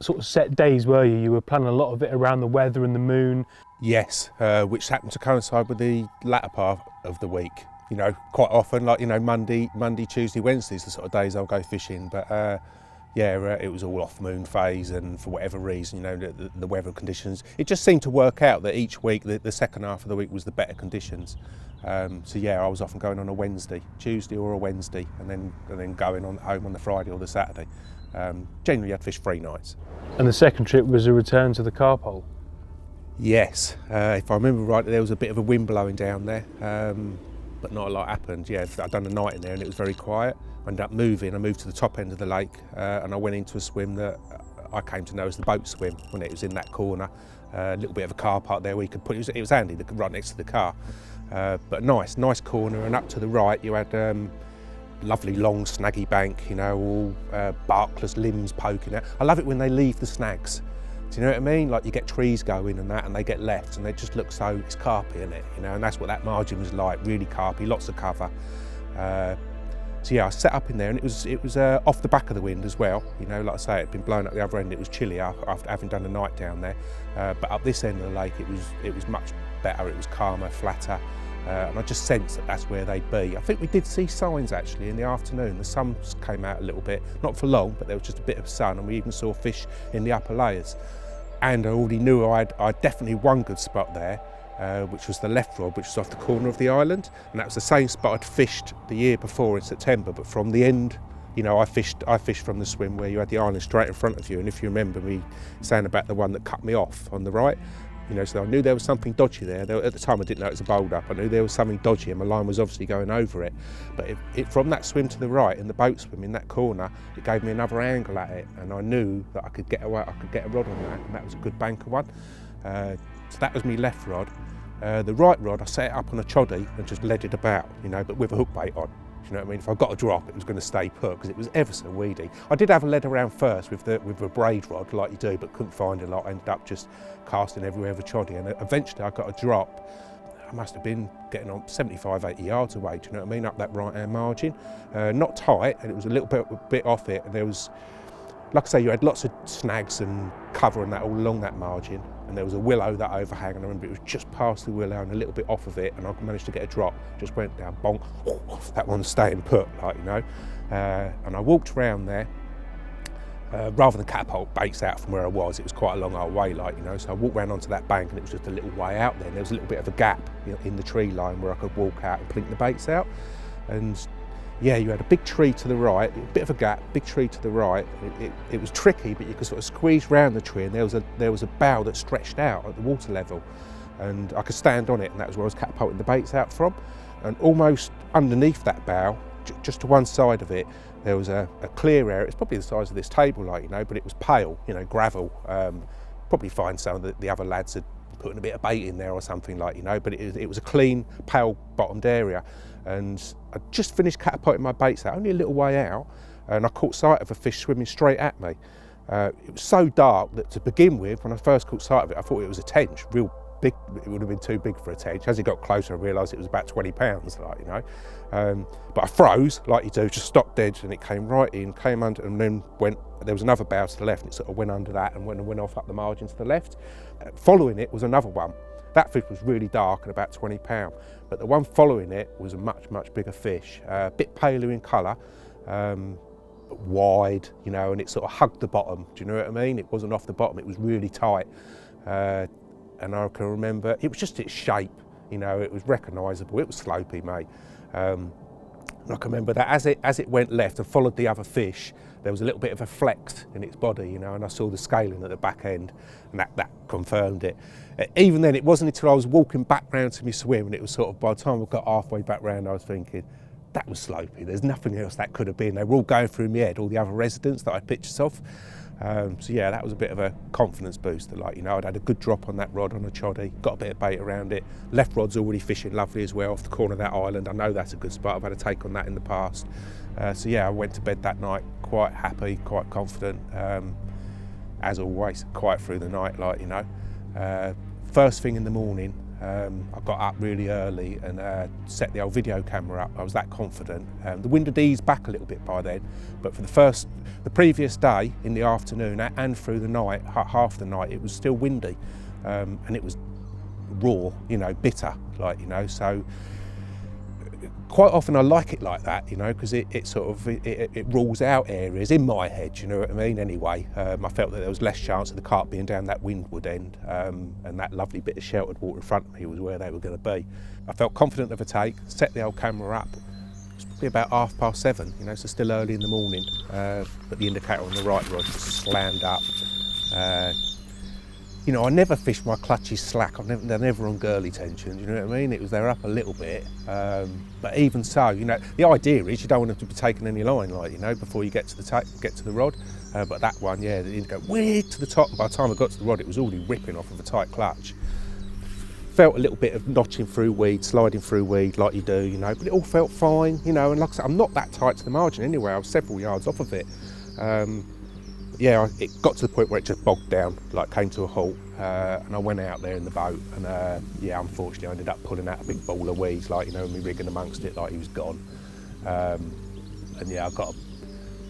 sort of set days, were you? You were planning a lot of it around the weather and the moon. Yes, which happened to coincide with the latter part of the week. You know, quite often, like, you know, Monday, Tuesday, Wednesdays, the sort of days I'll go fishing. But yeah, it was all off moon phase, and for whatever reason, you know, the weather conditions, it just seemed to work out that each week, the second half of the week was the better conditions. So yeah, I was often going on a Wednesday, Tuesday or a Wednesday, and then going on home on the Friday or the Saturday. Generally, I'd fish 3 nights. And the second trip was a return to the carp hole? Yes, if I remember rightly, there was a bit of a wind blowing down there. But not a lot happened. Yeah, I'd done a night in there and it was very quiet. I ended up moving. I moved to the top end of the lake and I went into a swim that I came to know as the boat swim when it was in that corner. A little bit of a car park there where you could put, it was handy, right next to the car. But nice corner, and up to the right you had lovely long snaggy bank, you know, all barkless limbs poking out. I love it when they leave the snags. Do you know what I mean? Like you get trees going and that, and they get left, and they just look so, it's carpy, isn't it? You know, and that's what that margin was like, really carpy, lots of cover. So yeah, I set up in there, and it was off the back of the wind as well. You know, like I say, it had been blown up the other end. It was chilly after having done a night down there. But up this end of the lake, it was much better. It was calmer, flatter, and I just sensed that that's where they'd be. I think we did see signs actually in the afternoon. The sun came out a little bit, not for long, but there was just a bit of sun, and we even saw fish in the upper layers. And I already knew I'd definitely one good spot there, which was the left rod, which was off the corner of the island, and that was the same spot I'd fished the year before in September, but from the end. You know, I fished from the swim where you had the island straight in front of you, and if you remember me saying about the one that cut me off on the right, you know, so I knew there was something dodgy there. At the time I didn't know it was a bold up. I knew there was something dodgy and my line was obviously going over it. But from that swim to the right, in the boat swim in that corner, it gave me another angle at it, and I knew that I could get a rod on that, and that was a good banker one. So that was my left rod. The right rod, I set it up on a choddy and just led it about, you know, but with a hook bait on. You know what I mean? If I got a drop, it was going to stay put because it was ever so weedy. I did have a lead around first with a braid rod like you do, but couldn't find a lot. I ended up just casting everywhere with a choddy, and eventually I got a drop. I must have been getting on 75, 80 yards away, do you know what I mean? Up that right-hand margin. Not tight, and it was a little bit off it. And there was, like I say, you had lots of snags and cover and that all along that margin. and there was a willow that overhang, and I remember it was just past the willow and a little bit off of it, and I managed to get a drop, just went down, bonk, that one's staying put, like, you know. And I walked around there, rather than catapult baits out from where I was, it was quite a long old way, like, you know, so I walked round onto that bank and it was just a little way out there, and there was a little bit of a gap, you know, in the tree line where I could walk out and plink the baits out. And yeah, you had a big tree to the right, a bit of a gap, big tree to the right. It was tricky, but you could sort of squeeze round the tree, and there was a bough that stretched out at the water level, and I could stand on it, and that was where I was catapulting the baits out from. And almost underneath that bough, just to one side of it, there was a clear area. It's probably the size of this table, like, you know, but it was pale, you know, gravel. Probably find some of the other lads had putting a bit of bait in there or something, like, you know, but it was a clean, pale bottomed area. And I just finished catapulting my baits out, only a little way out, and I caught sight of a fish swimming straight at me. It was so dark that to begin with, when I first caught sight of it, I thought it was a tench, real big. It would have been too big for a tench. As it got closer, I realised it was about 20 pounds, like, you know. But I froze, like you do, just stopped dead, and it came right in, came under, and then there was another bough to the left, and it sort of went under that and went off up the margin to the left. Following it was another one. That fish was really dark and about 20 pounds, but the one following it was a much, much bigger fish, a bit paler in colour, but wide, you know, and it sort of hugged the bottom, do you know what I mean? It wasn't off the bottom, it was really tight. And I can remember, it was just its shape, you know, it was recognisable, it was Slopey, mate. And I can remember that as it went left and followed the other fish, there was a little bit of a flex in its body, you know, and I saw the scaling at the back end, and that confirmed it. Even then, it wasn't until I was walking back round to my swim, and it was sort of, by the time I got halfway back round, I was thinking, that was Slopey, there's nothing else that could have been. They were all going through my head, all the other residents that I had pictures of. So yeah, that was a bit of a confidence booster, like, you know, I'd had a good drop on that rod on a choddy, got a bit of bait around it. Left rod's already fishing lovely as well off the corner of that island. I know that's a good spot, I've had a take on that in the past. So yeah, I went to bed that night quite happy, quite confident, as always, quiet through the night, like, you know. First thing in the morning, I got up really early and set the old video camera up. I was that confident. The wind had eased back a little bit by then, but for the previous day in the afternoon and through the night, half the night, it was still windy, and it was raw, you know, bitter, like, you know. So quite often I like it like that, you know, because it sort of rules out areas in my head, you know what I mean. Anyway, I felt that there was less chance of the carp being down that windward end, and that lovely bit of sheltered water in front of me was where they were going to be. I felt confident of a take, set the old camera up. It was probably about 7:30, you know, so still early in the morning, but the indicator on the right rod just slammed up. You know, I never fish my clutches slack. They're never on girly tension, you know what I mean? They're up a little bit, but even so, you know, the idea is you don't want them to be taking any line, like, you know, before you get to the rod. But that one, yeah, it didn't go way to the top. And by the time I got to the rod, it was already ripping off of a tight clutch. Felt a little bit of notching through weed, sliding through weed, like you do, you know, but it all felt fine, you know. And like I said, I'm not that tight to the margin anyway. I was several yards off of it. Yeah, it got to the point where it just bogged down, like came to a halt, and I went out there in the boat, and yeah, unfortunately I ended up pulling out a big ball of weeds, like, you know, and me rigging amongst it, like he was gone. And yeah,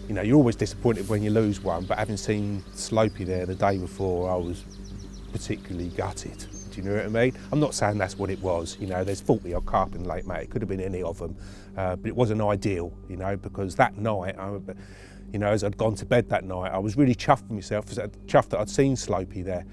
you know, you're always disappointed when you lose one, but having seen Slopey there the day before, I was particularly gutted. Do you know what I mean? I'm not saying that's what it was, you know, there's 40 odd carp in the lake, mate, it could have been any of them, but it wasn't ideal, you know, because that night, you know, as I'd gone to bed that night, I was really chuffed with myself, chuffed that I'd seen Slopey there.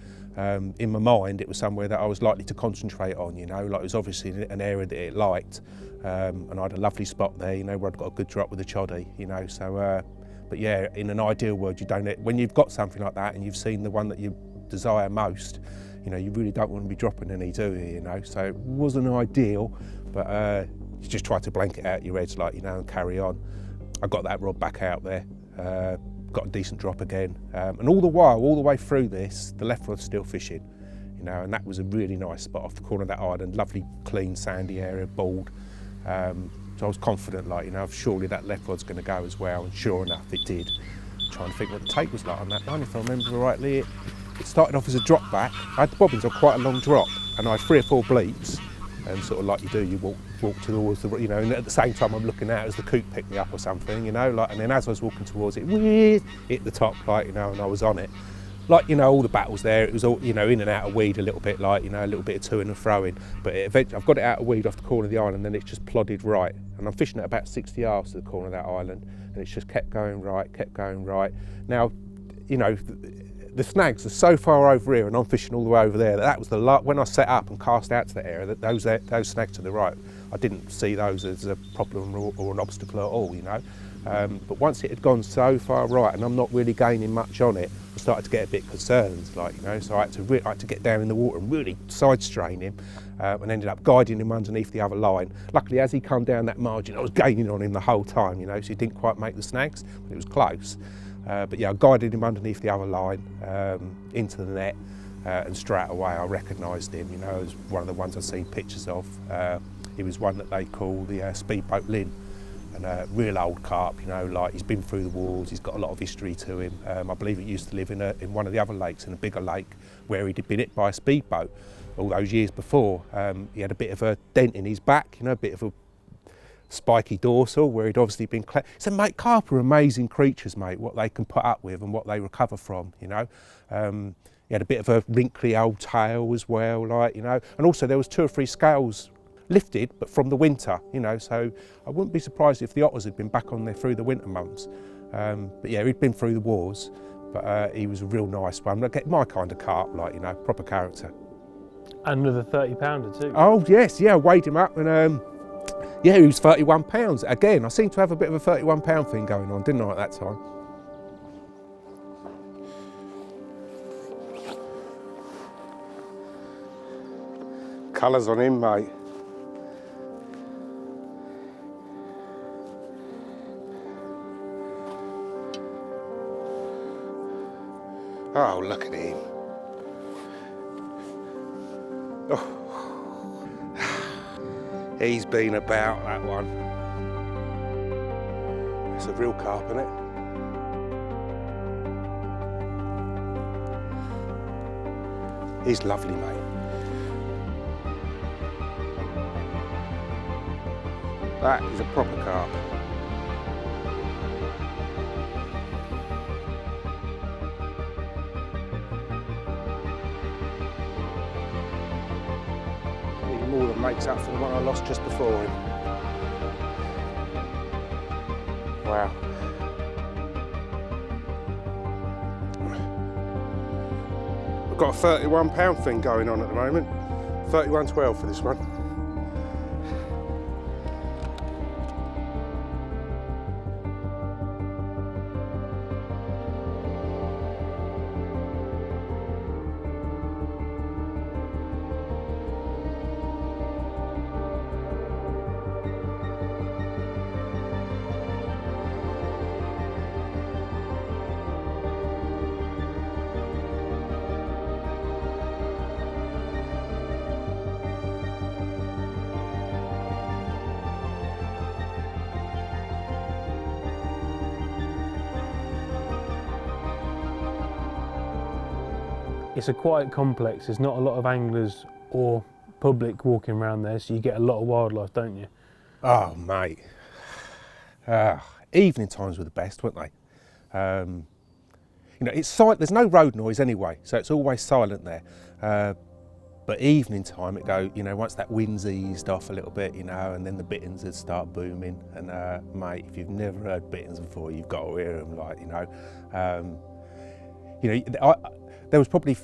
In my mind, it was somewhere that I was likely to concentrate on, you know, like it was obviously an area that it liked, and I had a lovely spot there, you know, where I'd got a good drop with a choddy, you know, so, but yeah, in an ideal world, when you've got something like that and you've seen the one that you desire most, you know, you really don't want to be dropping any, do you, you know, so it wasn't ideal, but you just try to blanket out your head, like, you know, and carry on. I got that rod back out there. Got a decent drop again, and all the way through this, the left rod's still fishing, you know, and that was a really nice spot off the corner of that island, lovely clean sandy area, bald. So I was confident, like, you know, surely that left rod's going to go as well, and sure enough it did. I'm trying to think what the take was like on that one, if I remember rightly. It started off as a drop back. I had the bobbins on quite a long drop, and I had 3 or 4 bleeps, and sort of like you do, you walk towards the, you know, and at the same time I'm looking out as the coot picked me up or something, you know, like, and then as I was walking towards it, hit the top, like, you know, and I was on it. like, you know, all the battles there, it was all, you know, in and out of weed a little bit, like, you know, a little bit of to-ing and throwing. But eventually, I've got it out of weed off the corner of the island, and it's just plodded right. And I'm fishing at about 60 yards to the corner of that island, and it's just kept going right, kept going right. Now, you know, the snags are so far over here, and I'm fishing all the way over there. That was when I set up and cast out to that area, that those snags to the right, I didn't see those as a problem or an obstacle at all, you know. But once it had gone so far right, and I'm not really gaining much on it, I started to get a bit concerned, like, you know. So I had to get down in the water and really side strain him, and ended up guiding him underneath the other line. Luckily, as he come down that margin, I was gaining on him the whole time, you know. So he didn't quite make the snags, but it was close. But yeah, I guided him underneath the other line into the net, and straight away I recognised him. You know, as one of the ones I've seen pictures of. He was one that they call the Speedboat Lin, and a real old carp. You know, like, he's been through the wars. He's got a lot of history to him. I believe he used to live in one of the other lakes, in a bigger lake, where he'd been hit by a speedboat all those years before. He had a bit of a dent in his back. You know, a bit of a spiky dorsal where he'd obviously been so, mate, carp are amazing creatures, mate, what they can put up with and what they recover from, you know. He had a bit of a wrinkly old tail as well, like, you know, and also there was 2 or 3 scales lifted, but from the winter, you know, so I wouldn't be surprised if the otters had been back on there through the winter months. But yeah, he'd been through the wars, but he was a real nice one. My kind of carp, like, you know, proper character. Another 30 pounder too. Oh yes, yeah, I weighed him up, and yeah, he was 31 pounds. Again, I seem to have a bit of a 31 pound thing going on, didn't I, at that time? Colours on him, mate. Oh, look at him. Oh. He's been about, that one. It's a real carp, isn't it? He's lovely, mate. That is a proper carp. More than makes up for the one I lost just before him. Wow. I've got a 31 pound thing going on at the moment. 31.12 for this one. It's a quiet complex. There's not a lot of anglers or public walking around there, so you get a lot of wildlife, don't you? Oh, mate. Evening times were the best, weren't they? You know, it's silent. There's no road noise anyway, so it's always silent there. But evening time, it go. You know, once that wind's eased off a little bit, you know, and then the bitterns would start booming. And mate, if you've never heard bitterns before, you've got to hear them. Like, you know. There was probably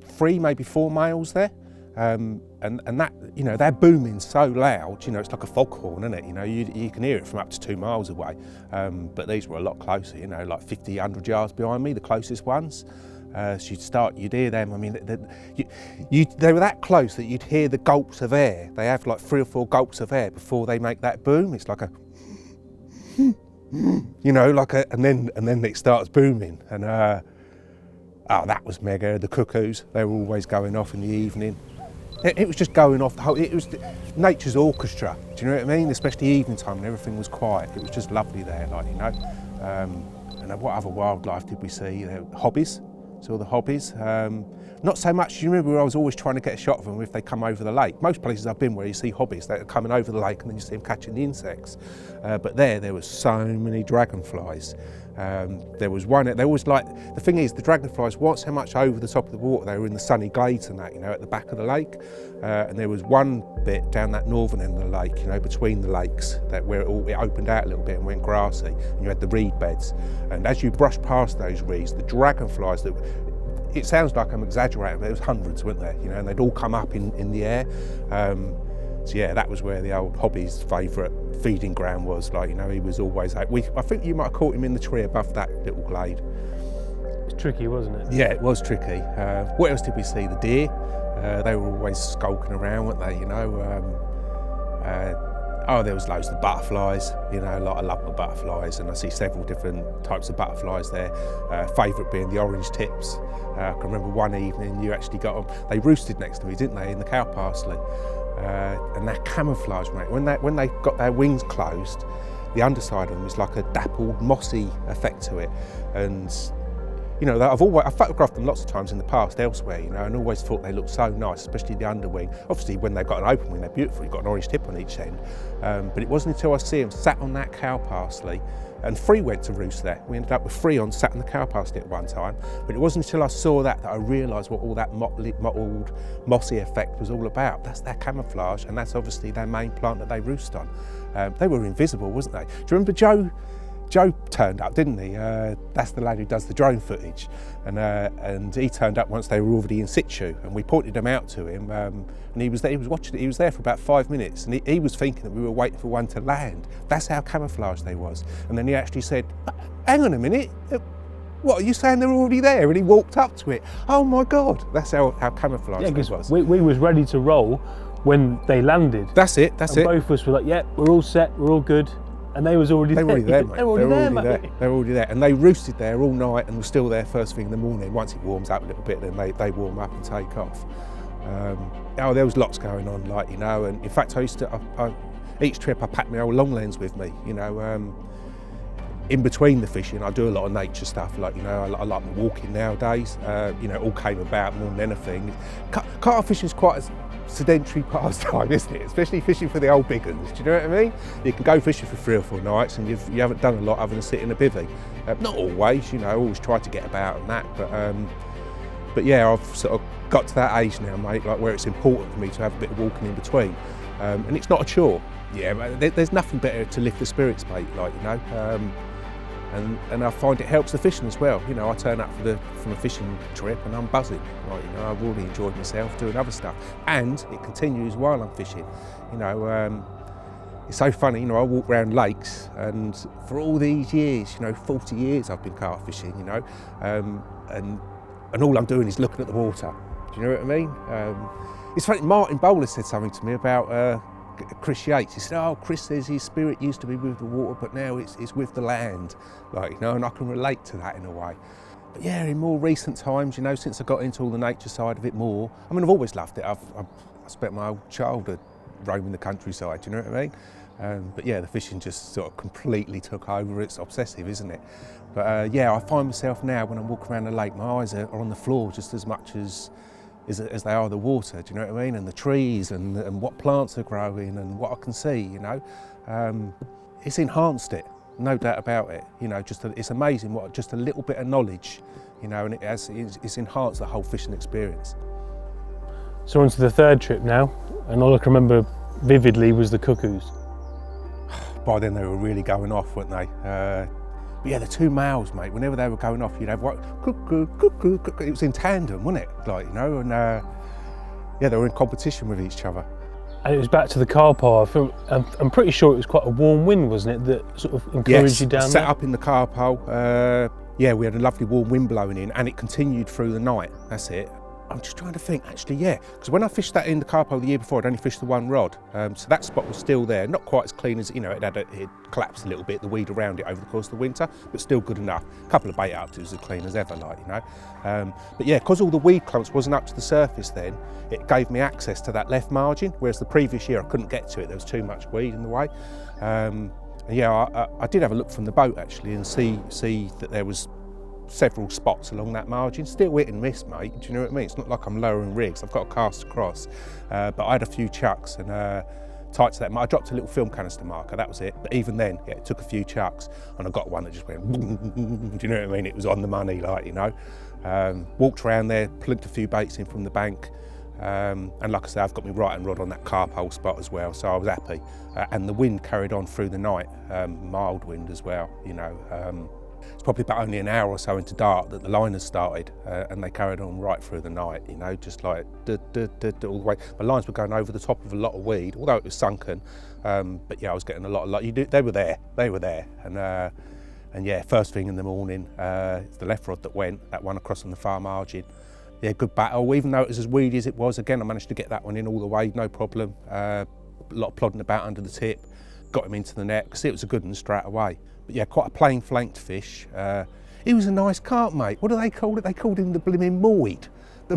3, maybe 4 males there, and that, you know, they're booming so loud, you know, it's like a foghorn, isn't it? You know, you can hear it from up to 2 miles away, but these were a lot closer, you know, like 50, 100 yards behind me, the closest ones. So you'd hear them. I mean, they were that close that you'd hear the gulps of air. They have like 3 or 4 gulps of air before they make that boom. It's like a, you know, like a, and then it starts booming, and oh, that was mega. The cuckoos, they were always going off in the evening. It was just going off the whole, it was nature's orchestra, do you know what I mean? Especially evening time and everything was quiet. It was just lovely there, like, you know. And what other wildlife did we see? Hobbies, saw the hobbies. Not so much, you remember I was always trying to get a shot of them if they come over the lake. Most places I've been where you see hobbies, they're coming over the lake and then you see them catching the insects. But there was so many dragonflies. There was one, they always like, the thing is, the dragonflies weren't so much over the top of the water, they were in the sunny glades and that, you know, at the back of the lake. And there was one bit down that northern end of the lake, you know, between the lakes, that where it opened out a little bit and went grassy, and you had the reed beds. And as you brushed past those reeds, the dragonflies that, it sounds like I'm exaggerating, but there was hundreds, weren't there? You know, and they'd all come up in the air. So yeah, that was where the old Hobby's favourite feeding ground was. Like, you know, he was always out. I think you might have caught him in the tree above that little glade. It's tricky, wasn't it? Yeah, it was tricky. What else did we see? The deer. They were always skulking around, weren't they? You know. There was loads of butterflies. You know, I love my butterflies, and I see several different types of butterflies there. Favourite being the orange tips. I can remember one evening you actually got them. They roosted next to me, didn't they, in the cow parsley? And they're camouflage, mate. When they got their wings closed, the underside of them is like a dappled, mossy effect to it. And you know, I've photographed them lots of times in the past elsewhere, you know, and always thought they looked so nice, especially the underwing. Obviously, when they've got an open wing, they're beautiful. You've got an orange tip on each end. But it wasn't until I see them sat on that cow parsley, and Free went to roost there. We ended up with Free on sat on the cow parsley at one time. But it wasn't until I saw that I realised what all that mottled, mossy effect was all about. That's their camouflage, and that's obviously their main plant that they roost on. They were invisible, wasn't they? Do you remember Joe turned up, didn't he? That's the lad who does the drone footage, and he turned up once they were already in situ, and we pointed them out to him, and he was there. He was watching it. He was there for about 5 minutes, and he was thinking that we were waiting for one to land. That's how camouflaged they was. And then he actually said, "Hang on a minute, what are you saying? They're already there?" And he walked up to it. Oh my God, that's how camouflaged it was. We was ready to roll when they landed. That's it. Both of us were like, "Yeah, we're all set. We're all good." And they was already there. They were already there, mate. They were already there. And they roosted there all night and were still there first thing in the morning. Once it warms up a little bit, then they warm up and take off. There was lots going on, like, you know, and in fact each trip I packed my old long lens with me, you know. In between the fishing, I do a lot of nature stuff, like, you know, I like my walking nowadays. You know, it all came about more than anything. Carp fishing is quite a sedentary pastime, isn't it? Especially fishing for the old big ones, do you know what I mean? You can go fishing for 3 or 4 nights and you haven't done a lot other than sit in a bivvy. Not always, you know, I always try to get about and that, but yeah, I've sort of got to that age now, mate, like where it's important for me to have a bit of walking in between. And it's not a chore. Yeah, but there's nothing better to lift the spirits, mate, like, you know. And I find it helps the fishing as well. You know, I turn up from a fishing trip and I'm buzzing. Like, you know, I've already enjoyed myself doing other stuff. And it continues while I'm fishing. You know, it's so funny, you know, I walk around lakes and for all these years, you know, 40 years I've been carp fishing, you know, and all I'm doing is looking at the water. Do you know what I mean? It's funny, Martin Bowler said something to me about Chris Yates. He said, "Oh, Chris says his spirit used to be with the water, but now it's with the land." Like, you know, and I can relate to that in a way. But yeah, in more recent times, you know, since I got into all the nature side of it more, I mean, I've always loved it. I spent my whole childhood roaming the countryside, do you know what I mean? But yeah, the fishing just sort of completely took over. It's obsessive, isn't it? But yeah, I find myself now when I'm walking around the lake, my eyes are on the floor just as much as they are the water, do you know what I mean? And the trees and what plants are growing and what I can see, you know. It's enhanced it, no doubt about it. You know, it's amazing what just a little bit of knowledge, you know, and it's enhanced the whole fishing experience. So on to the third trip now, and all I can remember vividly was the cuckoos. By then they were really going off, weren't they? But yeah, the 2 males, mate, whenever they were going off, you'd have what, cuckoo, cuckoo, cuckoo. It was in tandem, wasn't it? Like, you know, and yeah, they were in competition with each other. And it was back to the carp. I'm pretty sure it was quite a warm wind, wasn't it, that sort of encouraged you down there? Set up in the carp hole. Yeah, we had a lovely warm wind blowing in, and it continued through the night. That's it. I'm just trying to think, actually, yeah, because when I fished that in the carp hole the year before, I'd only fished the 1 rod, so that spot was still there, not quite as clean as, you know, it collapsed a little bit, the weed around it over the course of the winter, but still good enough. A couple of bait ups, it was as clean as ever, like, you know. But yeah, because all the weed clumps wasn't up to the surface then, it gave me access to that left margin, whereas the previous year I couldn't get to it, there was too much weed in the way. And yeah, I did have a look from the boat actually and see that there was several spots along that margin, still hit and miss, mate. Do you know what I mean? It's not like I'm lowering rigs. I've got a cast across, but I had a few chucks and tight to that. I dropped a little film canister marker, that was it. But even then, yeah, it took a few chucks, and I got one that just went. Do you know what I mean? It was on the money, like, you know. Walked around there, plugged a few baits in from the bank. And like I say, I've got my right and rod on that carp hole spot as well, so I was happy. And the wind carried on through the night, mild wind as well, you know. It's probably about only an hour or so into dark that the liners started, and they carried on right through the night, you know, just like all the way. The lines were going over the top of a lot of weed, although it was sunken. But yeah, I was getting a lot of they were there, and yeah, first thing in the morning, it's the left rod that went, that one across on the far margin. Yeah, good battle, even though it was as weedy as it was. Again, I managed to get that one in all the way, no problem. A lot of plodding about under the tip, got him into the net, because it was a good one straight away. But yeah, quite a plain flanked fish. He was a nice carp, mate. What do they call it? They called him the blooming moid. The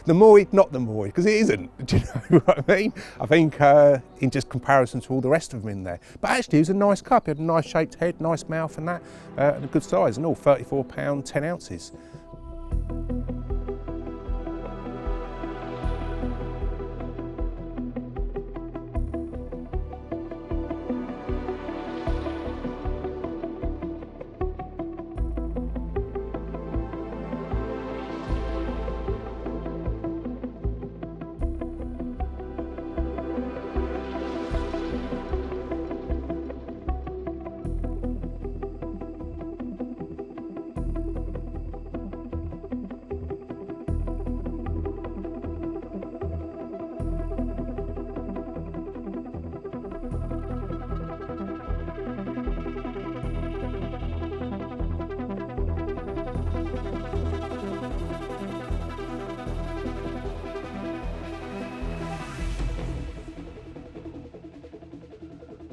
moid, not the moid, because it isn't. Do you know what I mean? I think in just comparison to all the rest of them in there. But actually, he was a nice carp. He had a nice shaped head, nice mouth and that, and a good size, and all 34 pound, 10 ounces.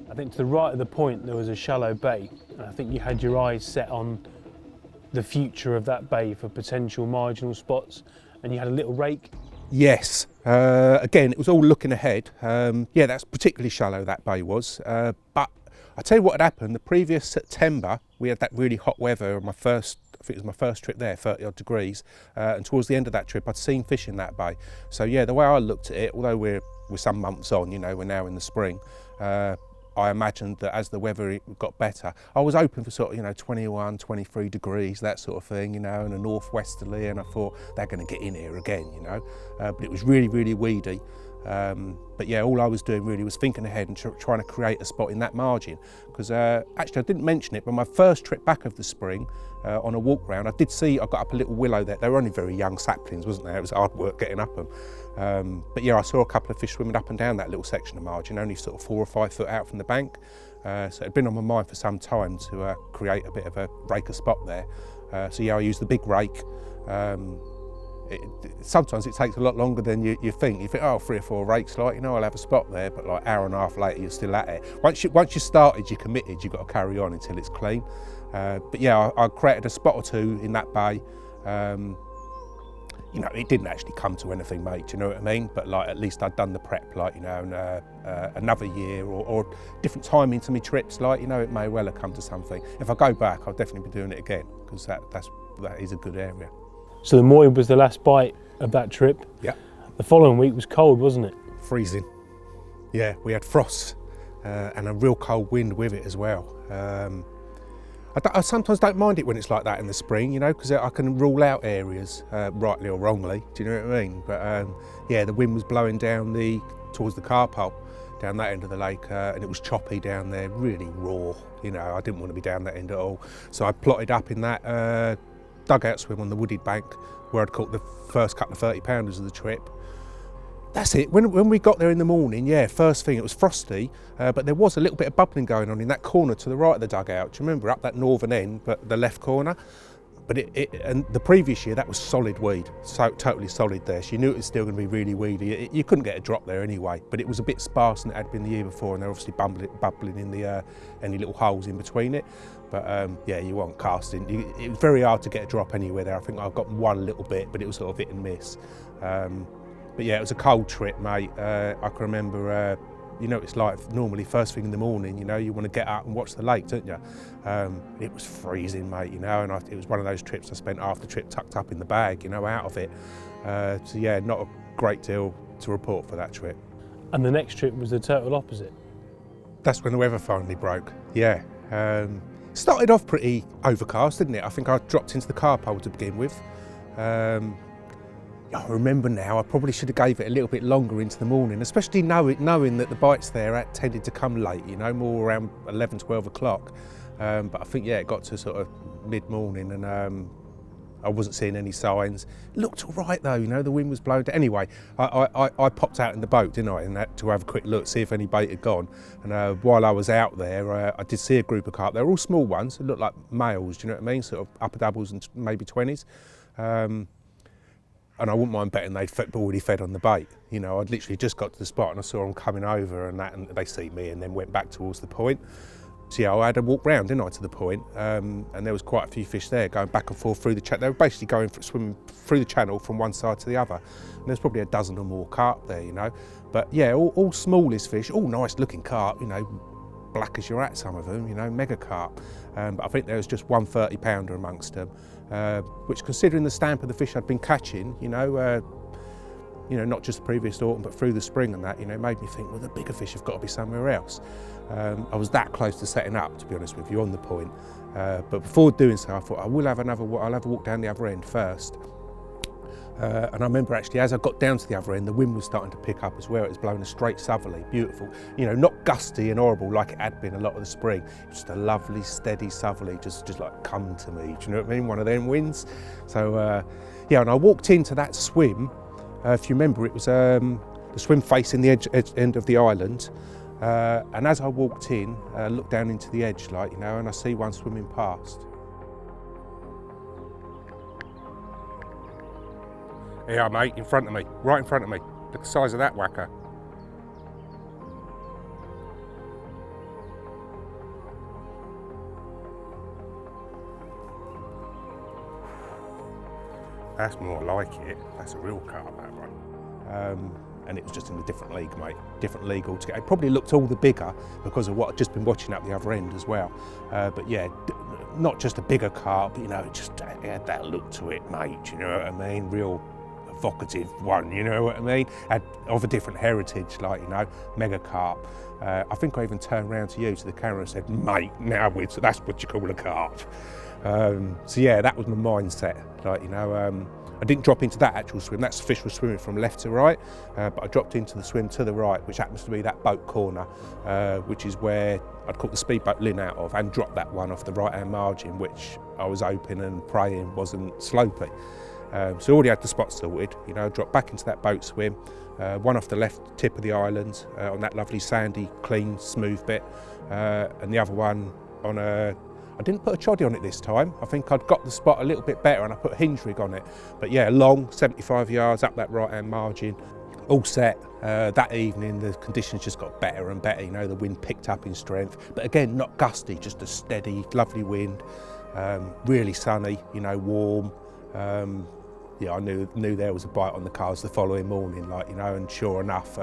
I think to the right of the point there was a shallow bay, and I think you had your eyes set on the future of that bay for potential marginal spots, and you had a little rake. Yes, again, it was all looking ahead. Yeah, that's particularly shallow, that bay was. But I tell you what had happened, the previous September, we had that really hot weather on I think it was my first trip there, 30 odd degrees. And towards the end of that trip, I'd seen fish in that bay. So yeah, the way I looked at it, although we're some months on, you know, we're now in the spring, I imagined that as the weather got better, I was open for sort of, you know, 21, 23 degrees, that sort of thing, you know, and a northwesterly, and I thought they're going to get in here again, you know. But it was really, really weedy. But yeah, all I was doing really was thinking ahead and trying to create a spot in that margin. Because actually, I didn't mention it, but my first trip back of the spring, on a walk round, I got up a little willow there. They were only very young saplings, wasn't they? It was hard work getting up them. But yeah, I saw a couple of fish swimming up and down that little section of margin, only sort of 4 or 5 foot out from the bank. So it had been on my mind for some time to create a bit of a raker spot there. So yeah, I used the big rake. Sometimes it takes a lot longer than you think. You think, oh, 3 or 4 rakes, like, you know, I'll have a spot there, but like hour and a half later, you're still at it. Once you started, you're committed, you've got to carry on until it's clean. But yeah, I created a spot or 2 in that bay. You know, it didn't actually come to anything, mate, do you know what I mean? But like, at least I'd done the prep, like, you know, and another year or different timing to my trips, like, you know, it may well have come to something. If I go back, I'll definitely be doing it again, because that is a good area. So the Moy was the last bite of that trip. Yeah. The following week was cold, wasn't it? Freezing. Yeah, we had frost and a real cold wind with it as well. I sometimes don't mind it when it's like that in the spring, you know, because I can rule out areas, rightly or wrongly, do you know what I mean? But yeah, the wind was blowing down towards the Carp hole, down that end of the lake, and it was choppy down there, really raw, you know, I didn't want to be down that end at all. So I plotted up in that dugout swim on the wooded bank, where I'd caught the first couple of 30-pounders of the trip. That's it. When we got there in the morning, yeah, first thing, it was frosty, but there was a little bit of bubbling going on in that corner to the right of the dugout. Do you remember, up that northern end, but the left corner? But and the previous year, that was solid weed, so totally solid there. So you knew it was still going to be really weedy. You couldn't get a drop there anyway, but it was a bit sparse than it had been the year before, and they're obviously bubbling in the any little holes in between it. But yeah, you weren't casting. It was very hard to get a drop anywhere there. I think I got one little bit, but it was sort of hit and miss. But yeah, it was a cold trip, mate. I can remember you know, it's like normally first thing in the morning, you know, you want to get up and watch the lake, don't you? It was freezing, mate, you know, and it was one of those trips I spent half the trip tucked up in the bag, you know, out of it. So yeah, not a great deal to report for that trip. And the next trip was the total opposite. That's when the weather finally broke, yeah. Started off pretty overcast, didn't it? I think I dropped into the carp hole to begin with. I remember now, I probably should have gave it a little bit longer into the morning, especially knowing that the bites there tended to come late, you know, more around 11, 12 o'clock. But I think, yeah, it got to sort of mid-morning and I wasn't seeing any signs. It looked all right though, you know, the wind was blowing. Anyway, I popped out in the boat, didn't I, and to have a quick look, see if any bait had gone. And while I was out there, I did see a group of carp. They were all small ones, it looked like males, do you know what I mean? Sort of upper doubles and maybe 20s. And I wouldn't mind betting they'd already fed on the bait. You know, I'd literally just got to the spot and I saw them coming over and they see me and then went back towards the point. So yeah, I had to walk round, didn't I, to the point, and there was quite a few fish there going back and forth through the channel. They were basically swimming through the channel from one side to the other. And there's probably a dozen or more carp there, you know. But yeah, all smallish fish, all nice looking carp, you know, black as you're at, some of them, you know, mega carp. But I think there was just one 30-pounder amongst them, which, considering the stamp of the fish I'd been catching, you know, not just the previous autumn, but through the spring and that, you know, made me think, well, the bigger fish have got to be somewhere else. I was that close to setting up, to be honest with you, on the point. But before doing so, I thought I'll have a walk down the other end first. And I remember actually, as I got down to the other end, the wind was starting to pick up as well. It was blowing a straight southerly, beautiful. You know, not gusty and horrible like it had been a lot of the spring. Just a lovely, steady southerly, just like come to me. Do you know what I mean? One of them winds. So yeah, and I walked into that swim. If you remember, it was the swim facing the end of the island. And as I walked in, looked down into the edge, like, you know, and I see one swimming past. Yeah, mate, in front of me, right in front of me. Look at the size of that whacker. That's more like it. That's a real carp, that one. And it was just in a different league, mate. Different league altogether. It probably looked all the bigger because of what I'd just been watching up the other end as well. But yeah, not just a bigger carp, but, you know, it had that look to it, mate. You know what I mean? Real evocative one, you know what I mean? Of a different heritage, like, you know, mega carp. I think I even turned around to you, to the camera, and said, mate, now that's what you call a carp. So yeah, that was my mindset. Like, you know, I didn't drop into that actual swim. That fish was swimming from left to right, but I dropped into the swim to the right, which happens to be that boat corner, which is where I'd caught the Speedboat Lin out of and dropped that one off the right-hand margin, which I was hoping and praying wasn't Slopey. So already had the spot sorted, you know, dropped back into that boat swim, one off the left tip of the island on that lovely sandy, clean, smooth bit, and the other one on I didn't put a choddy on it this time. I think I'd got the spot a little bit better and I put a hinge rig on it. But yeah, long, 75 yards up that right-hand margin, all set. That evening, the conditions just got better and better, you know, the wind picked up in strength. But again, not gusty, just a steady, lovely wind, really sunny, you know, warm. Yeah, I knew there was a bite on the cards the following morning, like, you know, and sure enough,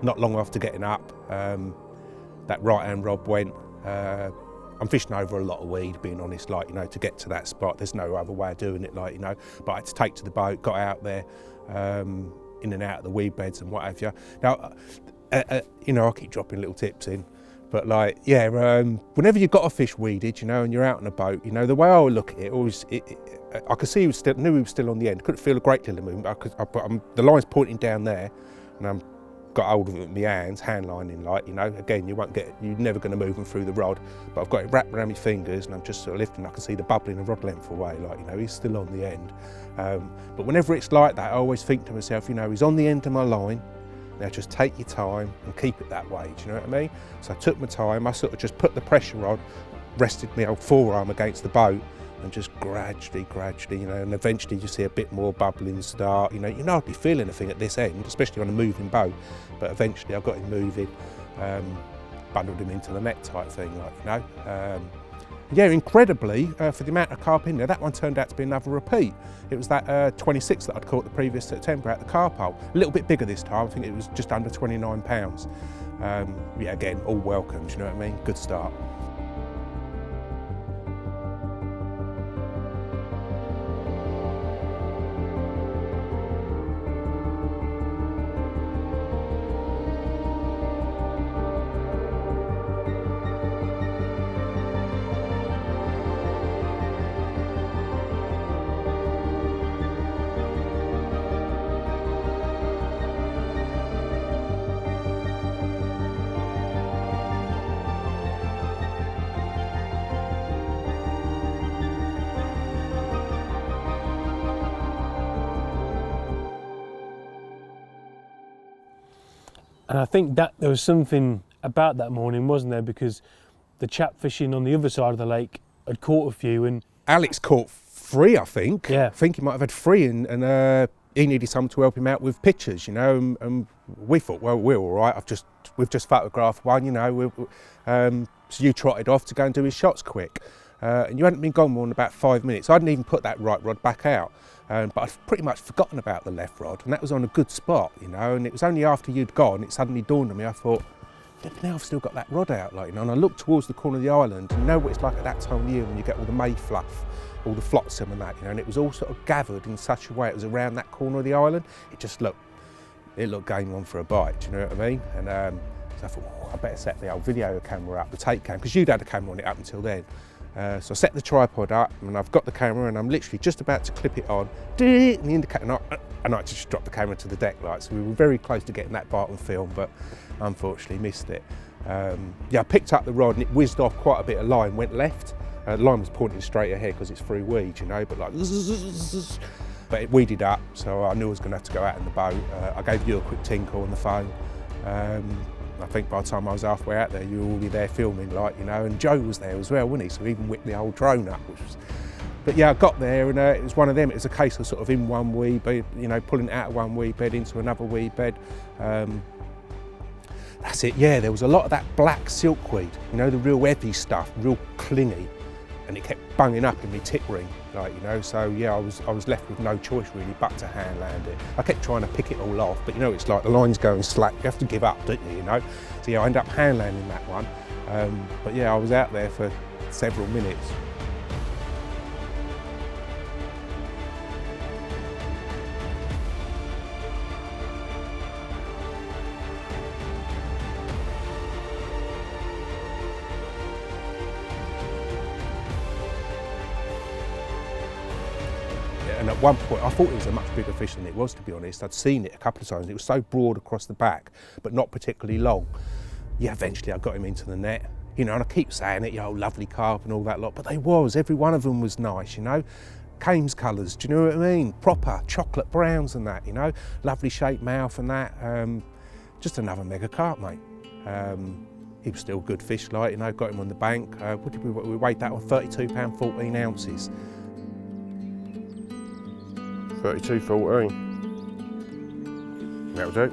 not long after getting up, that right-hand rod went. I'm fishing over a lot of weed, being honest, like, you know, to get to that spot. There's no other way of doing it, like, you know. But I had to take to the boat, got out there, in and out of the weed beds and what have you. Now, you know, I keep dropping little tips in, but like, yeah, whenever you've got a fish weeded, you know, and you're out on a boat, you know, the way I would look at it, always, I could see knew he was still on the end. Couldn't feel a great deal of movement. The line's pointing down there, and I'm got hold of it with my hands, hand lining, like, you know. Again, you're never going to move them through the rod, but I've got it wrapped around my fingers and I'm just sort of lifting. I can see the bubbling a rod length away, like, you know, he's still on the end. But whenever it's like that, I always think to myself, you know, he's on the end of my line. Now just take your time and keep it that way, do you know what I mean? So I took my time, I sort of just put the pressure on, rested my old forearm against the boat, and just gradually, you know, and eventually you see a bit more bubbling start. You know, you're not hardly feeling anything at this end, especially on a moving boat, but eventually I got him moving, bundled him into the net type thing, like, you know. Yeah, incredibly, for the amount of carp in there, that one turned out to be another repeat. It was that 26 that I'd caught the previous September at the carp hole. A little bit bigger this time, I think it was just under 29 pounds. Yeah, again, all welcome, do you know what I mean? Good start. And I think that there was something about that morning, wasn't there? Because the chap fishing on the other side of the lake had caught a few, and Alex caught 3, I think. Yeah. I think he might have had 3, and he needed someone to help him out with pictures, you know. And we thought, well, we're all right. We've just photographed one, you know. So you trotted off to go and do his shots quick, and you hadn't been gone more than about 5 minutes. I hadn't even put that right rod back out. But I'd pretty much forgotten about the left rod, and that was on a good spot, you know, and it was only after you'd gone, it suddenly dawned on me. I thought, now I've still got that rod out, like, you know, and I looked towards the corner of the island, and you know what it's like at that time of year when you get all the May fluff, all the flotsam and that, you know, and it was all sort of gathered in such a way, it was around that corner of the island, it looked game on for a bite, do you know what I mean? And so I thought, I better set the old video camera up, the tape cam, because you'd had a camera on it up until then. So I set the tripod up, and I've got the camera, and I'm literally just about to clip it on, and the indicator, and I just dropped the camera to the deck, like, so we were very close to getting that bite on film, but unfortunately missed it. Yeah, I picked up the rod, and it whizzed off quite a bit of line, went left. The line was pointing straight ahead because it's through weeds, you know, but like, but it weeded up, so I knew I was going to have to go out in the boat. I gave you a quick tinkle on the phone. I think by the time I was halfway out there, you were already there filming, like, you know, and Joe was there as well, wasn't he? So he even whipped the old drone up, but yeah, I got there, and it was one of them. It was a case of sort of in one weed bed, you know, pulling it out of one weed bed into another weed bed. That's it, yeah, there was a lot of that black silkweed, you know, the real heavy stuff, real clingy, and it kept bunging up in my tip ring, like, you know, so yeah, I was left with no choice really but to hand land it. I kept trying to pick it all off, but you know, it's like the line's going slack, you have to give up, don't you know? So yeah, I ended up hand landing that one, but yeah, I was out there for several minutes. And at one point, I thought it was a much bigger fish than it was, to be honest. I'd seen it a couple of times. It was so broad across the back, but not particularly long. Yeah, eventually I got him into the net, you know, and I keep saying it, you know, lovely carp and all that lot, but every one of them was nice, you know. Cames colours, do you know what I mean? Proper chocolate browns and that, you know. Lovely shaped mouth and that. Just another mega carp, mate. He was still a good fish, like, you know, got him on the bank. What did we weighed that on? £32, 14 ounces. 32.14. That'll do.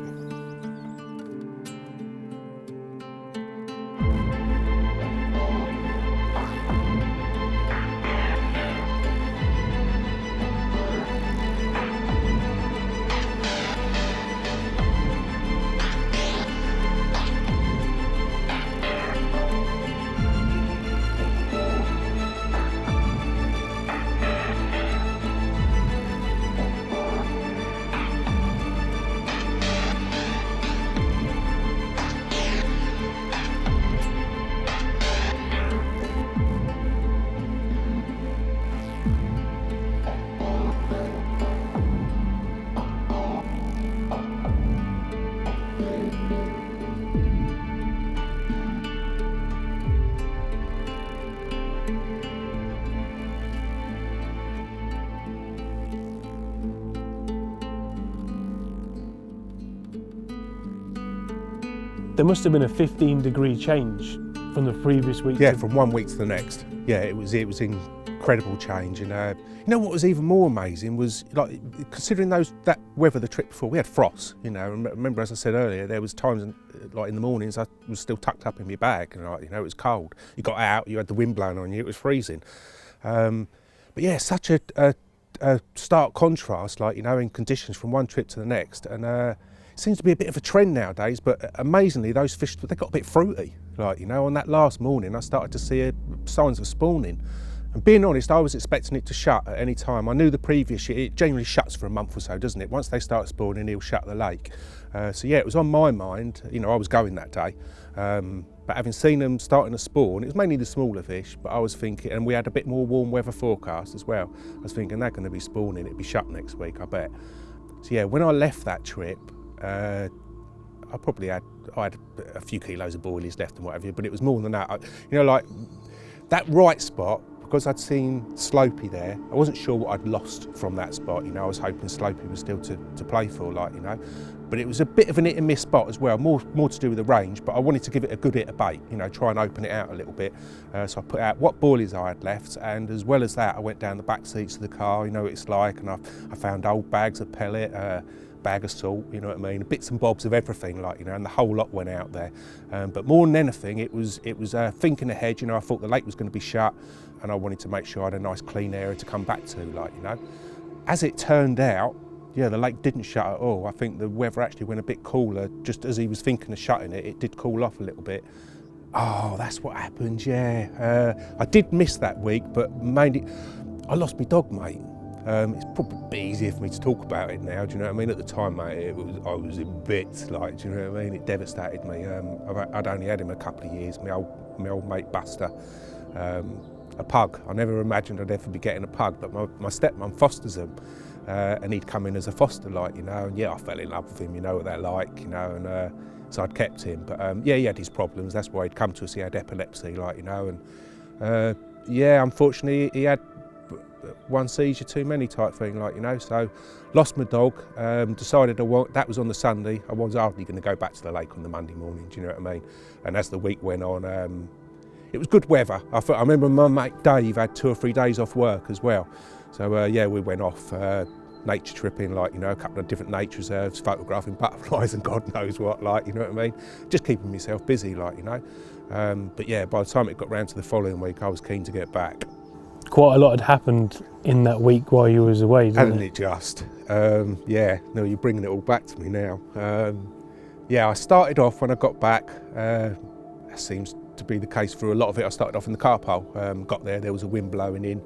there must have been a 15-degree change from the previous week. Yeah, from one week to the next. Yeah, it was incredible change. And you know what was even more amazing was, like, considering that weather the trip before. We had frost, you know. Remember, as I said earlier, there was times like in the mornings I was still tucked up in my bag, and like, you know, it was cold. You got out, you had the wind blowing on you, it was freezing. But yeah, such a stark contrast, like, you know, in conditions from one trip to the next. And it seems to be a bit of a trend nowadays, but amazingly those fish, they got a bit fruity. Like, you know, on that last morning I started to see signs of spawning. And being honest, I was expecting it to shut at any time. I knew the previous year, it generally shuts for a month or so, doesn't it? Once they start spawning, he'll shut the lake. So yeah, it was on my mind, you know, I was going that day. But having seen them starting to spawn, it was mainly the smaller fish, but I was thinking, and we had a bit more warm weather forecast as well. I was thinking they're going to be spawning, it'll be shut next week, I bet. So yeah, when I left that trip, I had a few kilos of boilies left and whatever, but it was more than that. You know, like that right spot, because I'd seen Slopey there, I wasn't sure what I'd lost from that spot. You know, I was hoping Slopey was still to play for, like, you know. But it was a bit of an hit and miss spot as well, more to do with the range, but I wanted to give it a good hit of bait, you know, try and open it out a little bit. So I put out what boilies I had left, and as well as that, I went down the back seats of the car, you know what it's like, and I found old bags of pellet, bag of salt, you know what I mean, bits and bobs of everything, like, you know, and the whole lot went out there. But more than anything, it was thinking ahead. You know, I thought the lake was going to be shut, and I wanted to make sure I had a nice clean area to come back to, like, you know. As it turned out, yeah, the lake didn't shut at all. I think the weather actually went a bit cooler. Just as he was thinking of shutting it, it did cool off a little bit. Oh, that's what happened, yeah. I did miss that week, but mainly I lost my dog, mate. It's probably easier for me to talk about it now, do you know what I mean? At the time, mate, I was in bits, like, do you know what I mean? It devastated me. I'd only had him a couple of years, my old mate Buster. A pug. I never imagined I'd ever be getting a pug, but my stepmum fosters them, and he'd come in as a foster, like, you know, and yeah, I fell in love with him, you know what they're like, you know, and so I'd kept him. But yeah, he had his problems, that's why he'd come to us, he had epilepsy, like, you know, and yeah, unfortunately he had one seizure too many type thing, like, you know, so lost my dog, decided that was on the Sunday, I was hardly going to go back to the lake on the Monday morning, do you know what I mean? And as the week went on, it was good weather. I remember my mate Dave had 2 or 3 days off work as well. So yeah, we went off nature tripping, like, you know, a couple of different nature reserves, photographing butterflies and God knows what, like, you know what I mean? Just keeping myself busy, like, you know. But yeah, by the time it got round to the following week, I was keen to get back. Quite a lot had happened in that week while you was away, didn't Hadn't it just? Yeah, no, you're bringing it all back to me now. Yeah, I started off when I got back, that seems to be the case for a lot of it. I started off in the Carp hole, got there was a wind blowing in.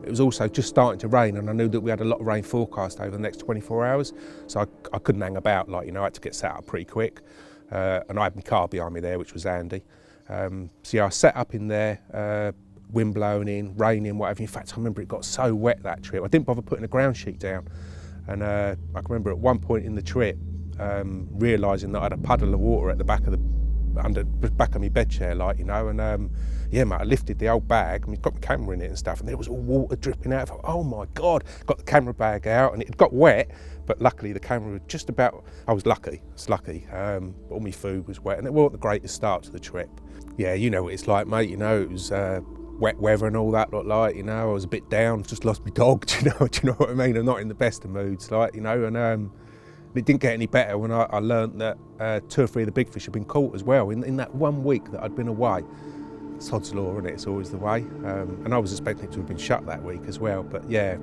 It was also just starting to rain, and I knew that we had a lot of rain forecast over the next 24 hours, so I couldn't hang about, like, you know, I had to get set up pretty quick, and I had my car behind me there, which was handy. So yeah, I set up in there, wind blowing in, raining, whatever. In fact, I remember it got so wet that trip, I didn't bother putting a ground sheet down, and I can remember at one point in the trip realising that I had a puddle of water at the back of my bed chair, like, you know, and yeah, mate, I lifted the old bag, and got my camera in it and stuff, and there was all water dripping out. I thought, oh my God, got the camera bag out, and it got wet, but luckily the camera was just about, I was lucky, all my food was wet, and it wasn't the greatest start to the trip. Yeah, you know what it's like, mate, you know, it was wet weather and all that, like, you know, I was a bit down, just lost my dog, do you know what I mean? I'm not in the best of moods, like, you know, and it didn't get any better when I learned that 2 or 3 of the big fish had been caught as well in that 1 week that I'd been away. Sod's law, and it's always the way. And I was expecting it to have been shut that week as well, but yeah,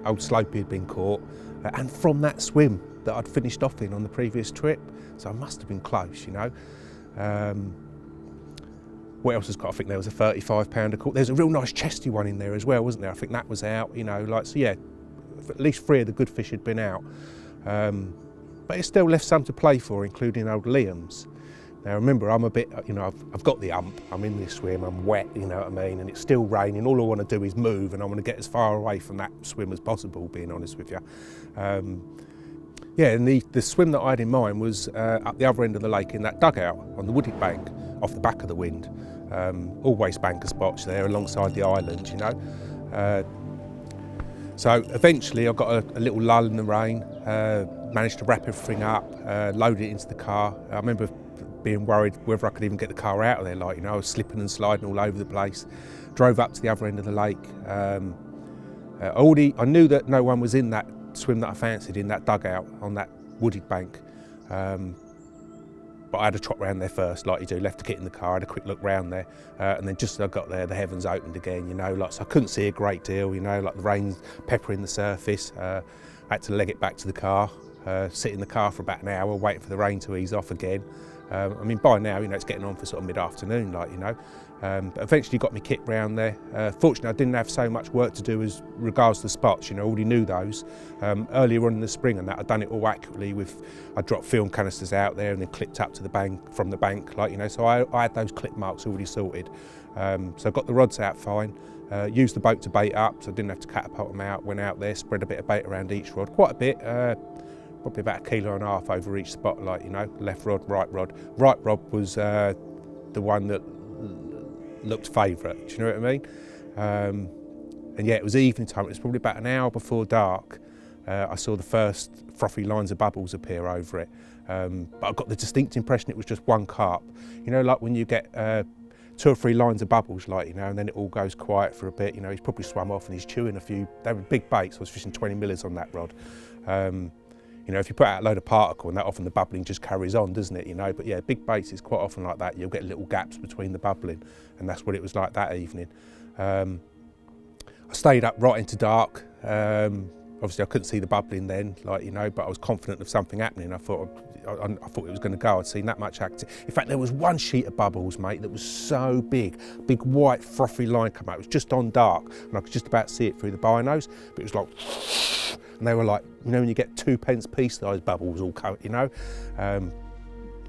Ole Slopey had been caught, and from that swim that I'd finished off in on the previous trip, so I must have been close, you know. What else has got? I think there was a 35-pounder caught. There's a real nice chesty one in there as well, wasn't there? I think that was out, you know, like, so yeah, at least 3 of the good fish had been out. But it still left some to play for, including old Liam's. Now remember, I'm a bit, you know, I've got the ump, I'm in this swim, I'm wet, you know what I mean, and it's still raining. All I want to do is move, and I want to get as far away from that swim as possible, being honest with you. Yeah, and the swim that I had in mind was up the other end of the lake in that dugout on the wooded bank, off the back of the wind. Always banker spots there alongside the island, you know. So eventually I got a little lull in the rain, managed to wrap everything up, load it into the car. I remember being worried whether I could even get the car out of there, like, you know, I was slipping and sliding all over the place. Drove up to the other end of the lake. I knew that no one was in that swim that I fancied in that dugout on that wooded bank. But I had to trot round there first, like you do, left the kit in the car, had a quick look round there, and then just as I got there, the heavens opened again, you know, like, so I couldn't see a great deal, you know, like the rain peppering the surface. I had to leg it back to the car, sit in the car for about an hour, waiting for the rain to ease off again. I mean, by now, you know, it's getting on for sort of mid-afternoon, like, you know. But eventually got my kit round there. Fortunately, I didn't have so much work to do as regards to the spots, you know, I already knew those. Earlier on in the spring and that, I'd done it all accurately with, I dropped film canisters out there and then clipped up to the bank, from the bank, like, you know, so I had those clip marks already sorted. So I got the rods out fine, used the boat to bait up, so I didn't have to catapult them out, went out there, spread a bit of bait around each rod, quite a bit, probably about 1.5 kilos over each spot, like, you know, left rod, right rod. Right rod was the one that looked favourite, do you know what I mean? And yeah, it was evening time, it was probably about an hour before dark. I saw the first frothy lines of bubbles appear over it. But I got the distinct impression it was just one carp. You know, like when you get 2 or 3 lines of bubbles, like, you know, and then it all goes quiet for a bit, you know, he's probably swum off and he's chewing a few, they were big baits, I was fishing 20 millers on that rod. You know, if you put out a load of particle and that, often the bubbling just carries on, doesn't it, you know? But yeah, big baits is quite often like that. You'll get little gaps between the bubbling, and that's what it was like that evening. I stayed up right into dark. Obviously I couldn't see the bubbling then, like, you know, but I was confident of something happening. I thought it was going to go. I'd seen that much activity. In fact, there was one sheet of bubbles, mate, that was so big white frothy line come out. It was just on dark, and I could just about see it through the binos, but it was like, and they were like, you know, when you get 2 pence piece-sized bubbles all coming, you know,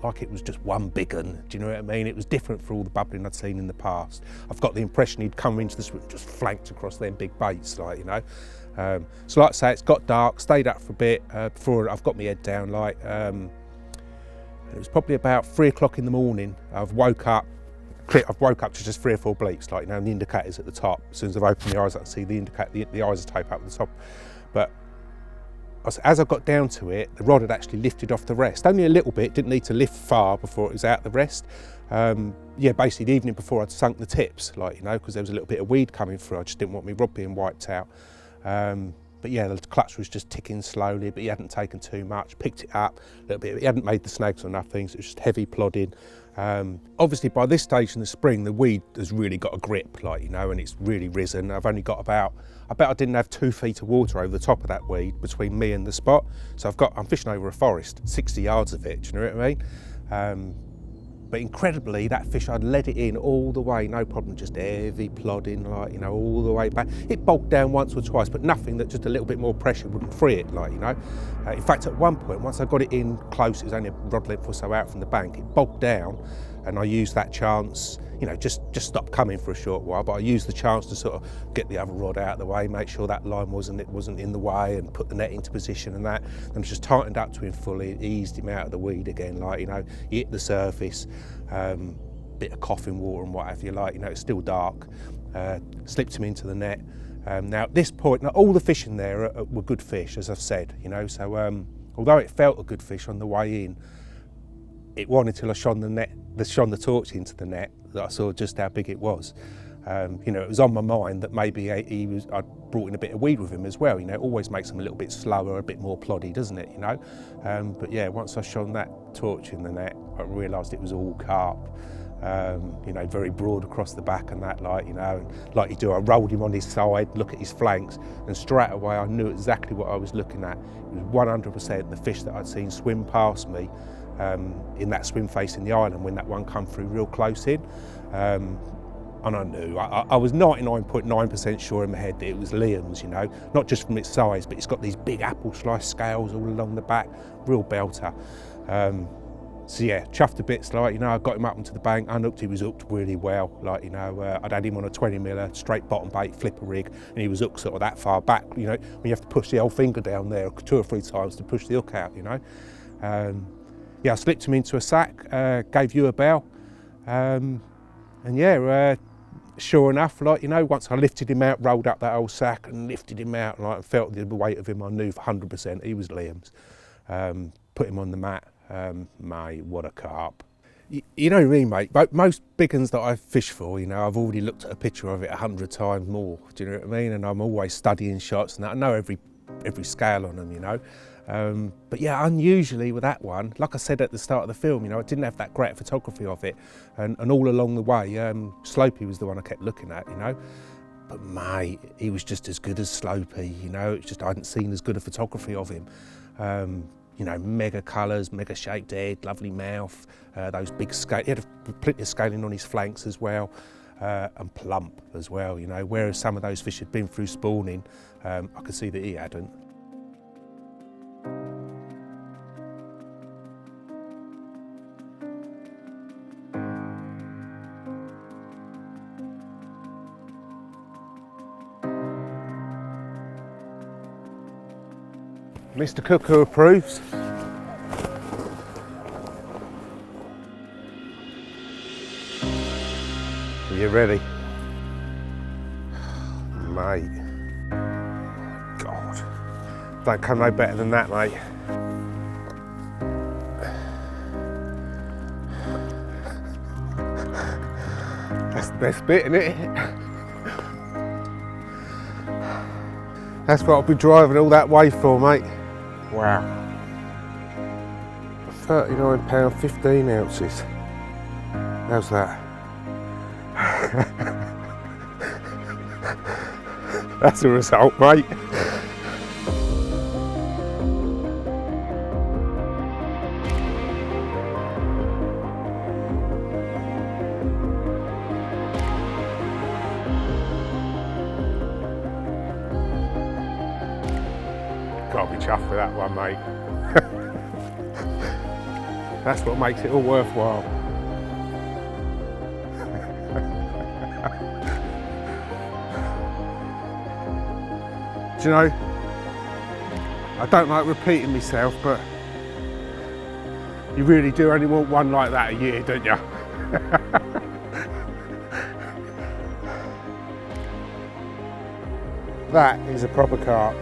like it was just one big one, do you know what I mean? It was different for all the bubbling I'd seen in the past. I've got the impression he'd come into the swim, just flanked across them big baits, like, you know. So like I say, it's got dark, stayed up for a bit before I've got my head down, like, it was probably about 3 o'clock in the morning. I've woke up to just 3 or 4 bleeps, like, you know, and the indicator's at the top. As soon as I've opened the eyes, I can see the indicator, the eyes are taped up at the top. But as I got down to it, the rod had actually lifted off the rest. Only a little bit, didn't need to lift far before it was out the rest. Yeah, basically the evening before I'd sunk the tips, like, you know, because there was a little bit of weed coming through. I just didn't want my rod being wiped out. But yeah, the clutch was just ticking slowly, but he hadn't taken too much. Picked it up a little bit. He hadn't made the snags or nothing, so it was just heavy plodding. Obviously by this stage in the spring, the weed has really got a grip, like, you know, and it's really risen. I've only got about, I bet I didn't have 2 feet of water over the top of that weed between me and the spot. So I'm fishing over a forest, 60 yards of it, do you know what I mean? But incredibly, that fish, I'd let it in all the way, no problem, just heavy plodding, like, you know, all the way back. It bogged down once or twice, but nothing that just a little bit more pressure wouldn't free it, like, you know. In fact, at one point, once I got it in close, it was only a rod length or so out from the bank, it bogged down, and I used that chance, you know, just stopped coming for a short while, but I used the chance to sort of get the other rod out of the way, make sure that line wasn't in the way, and put the net into position and that. And just tightened up to him fully, eased him out of the weed again, like, you know, he hit the surface, bit of coughing water and whatever you like, you know, it's still dark, slipped him into the net. Now at this point, now all the fish in there were good fish, as I've said, you know, so although it felt a good fish on the way in, it wasn't until I shone the torch into the net that I saw just how big it was. You know, it was on my mind that maybe I'd brought in a bit of weed with him as well. You know, it always makes him a little bit slower, a bit more ploddy, doesn't it? You know, but yeah, once I shone that torch in the net, I realised it was all carp. You know, very broad across the back and that, like, you know, and like you do, I rolled him on his side, look at his flanks, and straight away I knew exactly what I was looking at. It was 100% the fish that I'd seen swim past me in that swim facing the island when that one come through real close in. And I knew, I was 99.9% sure in my head that it was Liam's, you know, not just from its size, but it's got these big apple slice scales all along the back, real belter. So yeah, chuffed to bits, like, you know, I got him up onto the bank, unhooked, he was hooked really well, like, you know, I'd had him on a 20 miller, straight bottom bait, flipper rig, and he was hooked sort of that far back, you know, when you have to push the old finger down there 2 or 3 times to push the hook out, you know. Yeah, I slipped him into a sack, gave you a bell, and yeah, sure enough, like, you know, once I lifted him out, rolled up that old sack and lifted him out, like, and felt the weight of him, I knew for 100% he was Liam's. Put him on the mat, mate, what a carp. You know what I mean, mate, most big uns that I fish for, you know, I've already looked at a picture of it 100 times more, do you know what I mean? And I'm always studying shots and that. I know every every scale on them, you know. But yeah, unusually with that one, like I said at the start of the film, you know, I didn't have that great photography of it, and all along the way, Slopey was the one I kept looking at, you know. But mate, he was just as good as Slopey, you know. It's just I hadn't seen as good a photography of him. You know, mega colours, mega shaped head, lovely mouth, those big scale. He had plenty of scaling on his flanks as well, and plump as well, you know. Whereas some of those fish had been through spawning, I could see that he hadn't. Mr. Cuckoo approves. Are you ready? Mate. God. Don't come no better than that, mate. That's the best bit, isn't it? That's what I'll be driving all that way for, mate. Wow. £39, 15 ounces. How's that? That's a result, mate. Can't be chuffed with that one, mate. That's what makes it all worthwhile. Do you know, I don't like repeating myself, but you really do only want one like that a year, don't you? That is a proper carp.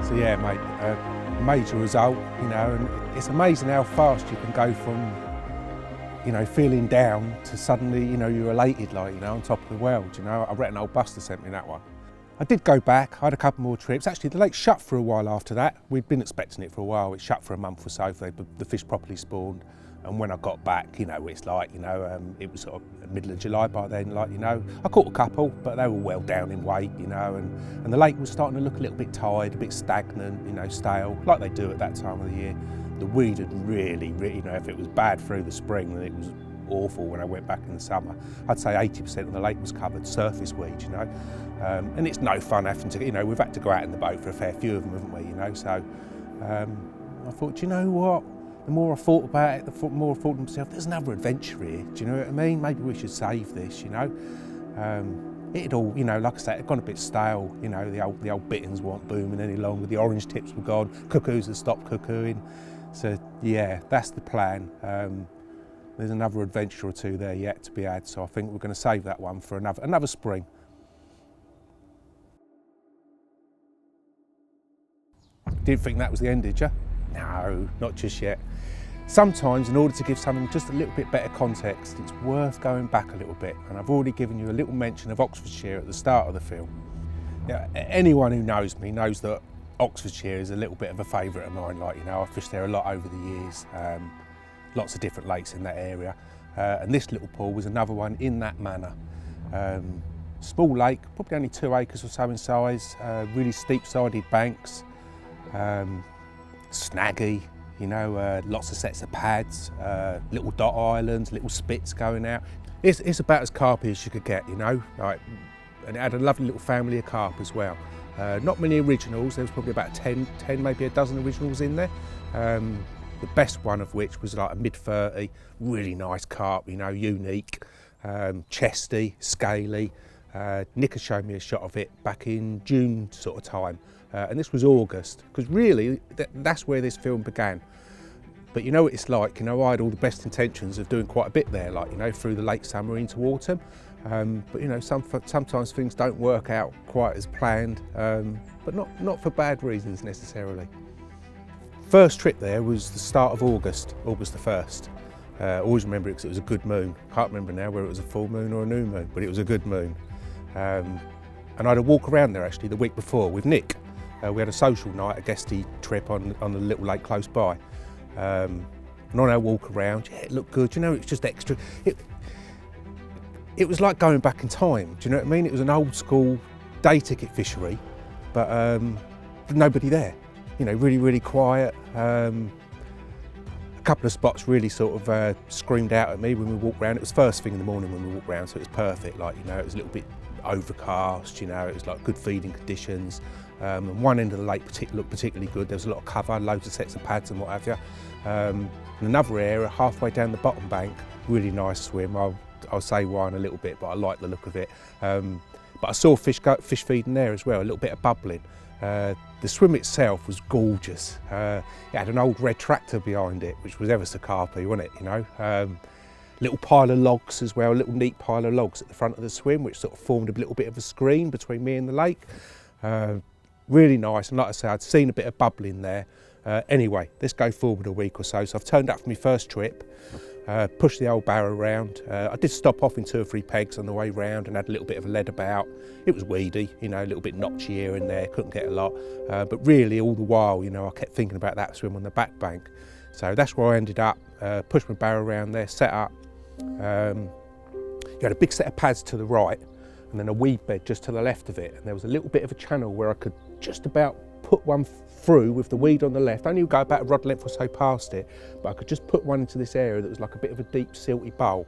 So yeah, mate, major result, you know, and it's amazing how fast you can go from, you know, feeling down to suddenly, you know, you're elated, like, you know, on top of the world, you know. I reckon old Buster sent me that one. I did go back, I had a couple more trips. Actually, the lake shut for a while after that. We'd been expecting it for a while. It shut for a month or so, the fish properly spawned. And when I got back, you know, it's like, you know, it was sort of middle of July by then, like, you know. I caught a couple, but they were well down in weight, you know, and the lake was starting to look a little bit tired, a bit stagnant, you know, stale, like they do at that time of the year. The weed had really, you know, if it was bad through the spring, then it was awful when I went back in the summer. I'd say 80% of the lake was covered surface weed, you know. And it's no fun having to, you know, we've had to go out in the boat for a fair few of them, haven't we, you know. So I thought, do you know what? The more I thought about it, the more I thought to myself, there's another adventure here, do you know what I mean? Maybe we should save this, you know. It all, you know, like I said, it got a bit stale, you know, the old bittins weren't booming any longer, the orange tips were gone, cuckoos had stopped cuckooing. So yeah, that's the plan. There's another adventure or two there yet to be had, so I think we're going to save that one for another spring. Didn't think that was the end, did you? No, not just yet. Sometimes, in order to give something just a little bit better context, it's worth going back a little bit, and I've already given you a little mention of Oxfordshire at the start of the film. Now, anyone who knows me knows that Oxfordshire is a little bit of a favourite of mine, like, you know, I've fished there a lot over the years, lots of different lakes in that area. And this little pool was another one in that manner. Small lake, probably only 2 acres or so in size, really steep-sided banks, snaggy, you know, lots of sets of pads, little dot islands, little spits going out. It's about as carpy as you could get, you know, like, and it had a lovely little family of carp as well. Not many originals, there was probably about 10, maybe a dozen originals in there. The best one of which was like a mid-30, really nice carp, you know, unique, chesty, scaly. Nick had shown me a shot of it back in June sort of time, and this was August, because really that's where this film began. But you know what it's like, you know, I had all the best intentions of doing quite a bit there, like, you know, through the late summer into autumn. But you know, sometimes things don't work out quite as planned, but not for bad reasons necessarily. First trip there was the start of August the 1st. I always remember it because it was a good moon. Can't remember now whether it was a full moon or a new moon, but it was a good moon. And I had a walk around there actually the week before with Nick. We had a social night, a guesty trip on a little lake close by. And on our walk around, yeah, it looked good. You know, it's just extra. It was like going back in time. Do you know what I mean? It was an old school day ticket fishery, but nobody there. You know, really, really quiet. A couple of spots really sort of screamed out at me when we walked around. It was first thing in the morning when we walked around, so it was perfect. Like, you know, it was a little bit overcast, you know, it was like good feeding conditions. And one end of the lake looked particularly good. There was a lot of cover, loads of sets of pads and what have you. And another area, halfway down the bottom bank, really nice swim. I'll say why in a little bit, but I like the look of it. But I saw fish feeding there as well, a little bit of bubbling. The swim itself was gorgeous. It had an old red tractor behind it, which was ever so carpy, wasn't it, you know? Little pile of logs as well, a little neat pile of logs at the front of the swim, which sort of formed a little bit of a screen between me and the lake. Really nice, and like I say, I'd seen a bit of bubbling there. Anyway, let's go forward a week or so. So I've turned up for my first trip, pushed the old barrow around. I did stop off in 2 or 3 pegs on the way round and had a little bit of a lead about. It was weedy, you know, a little bit notchy here and there, couldn't get a lot. But really all the while, you know, I kept thinking about that swim on the back bank. So that's where I ended up, pushed my barrow around there, set up. You had a big set of pads to the right and then a weed bed just to the left of it. And there was a little bit of a channel where I could just about put one through with the weed on the left. Only go about a rod length or so past it, but I could just put one into this area that was like a bit of a deep silty bowl.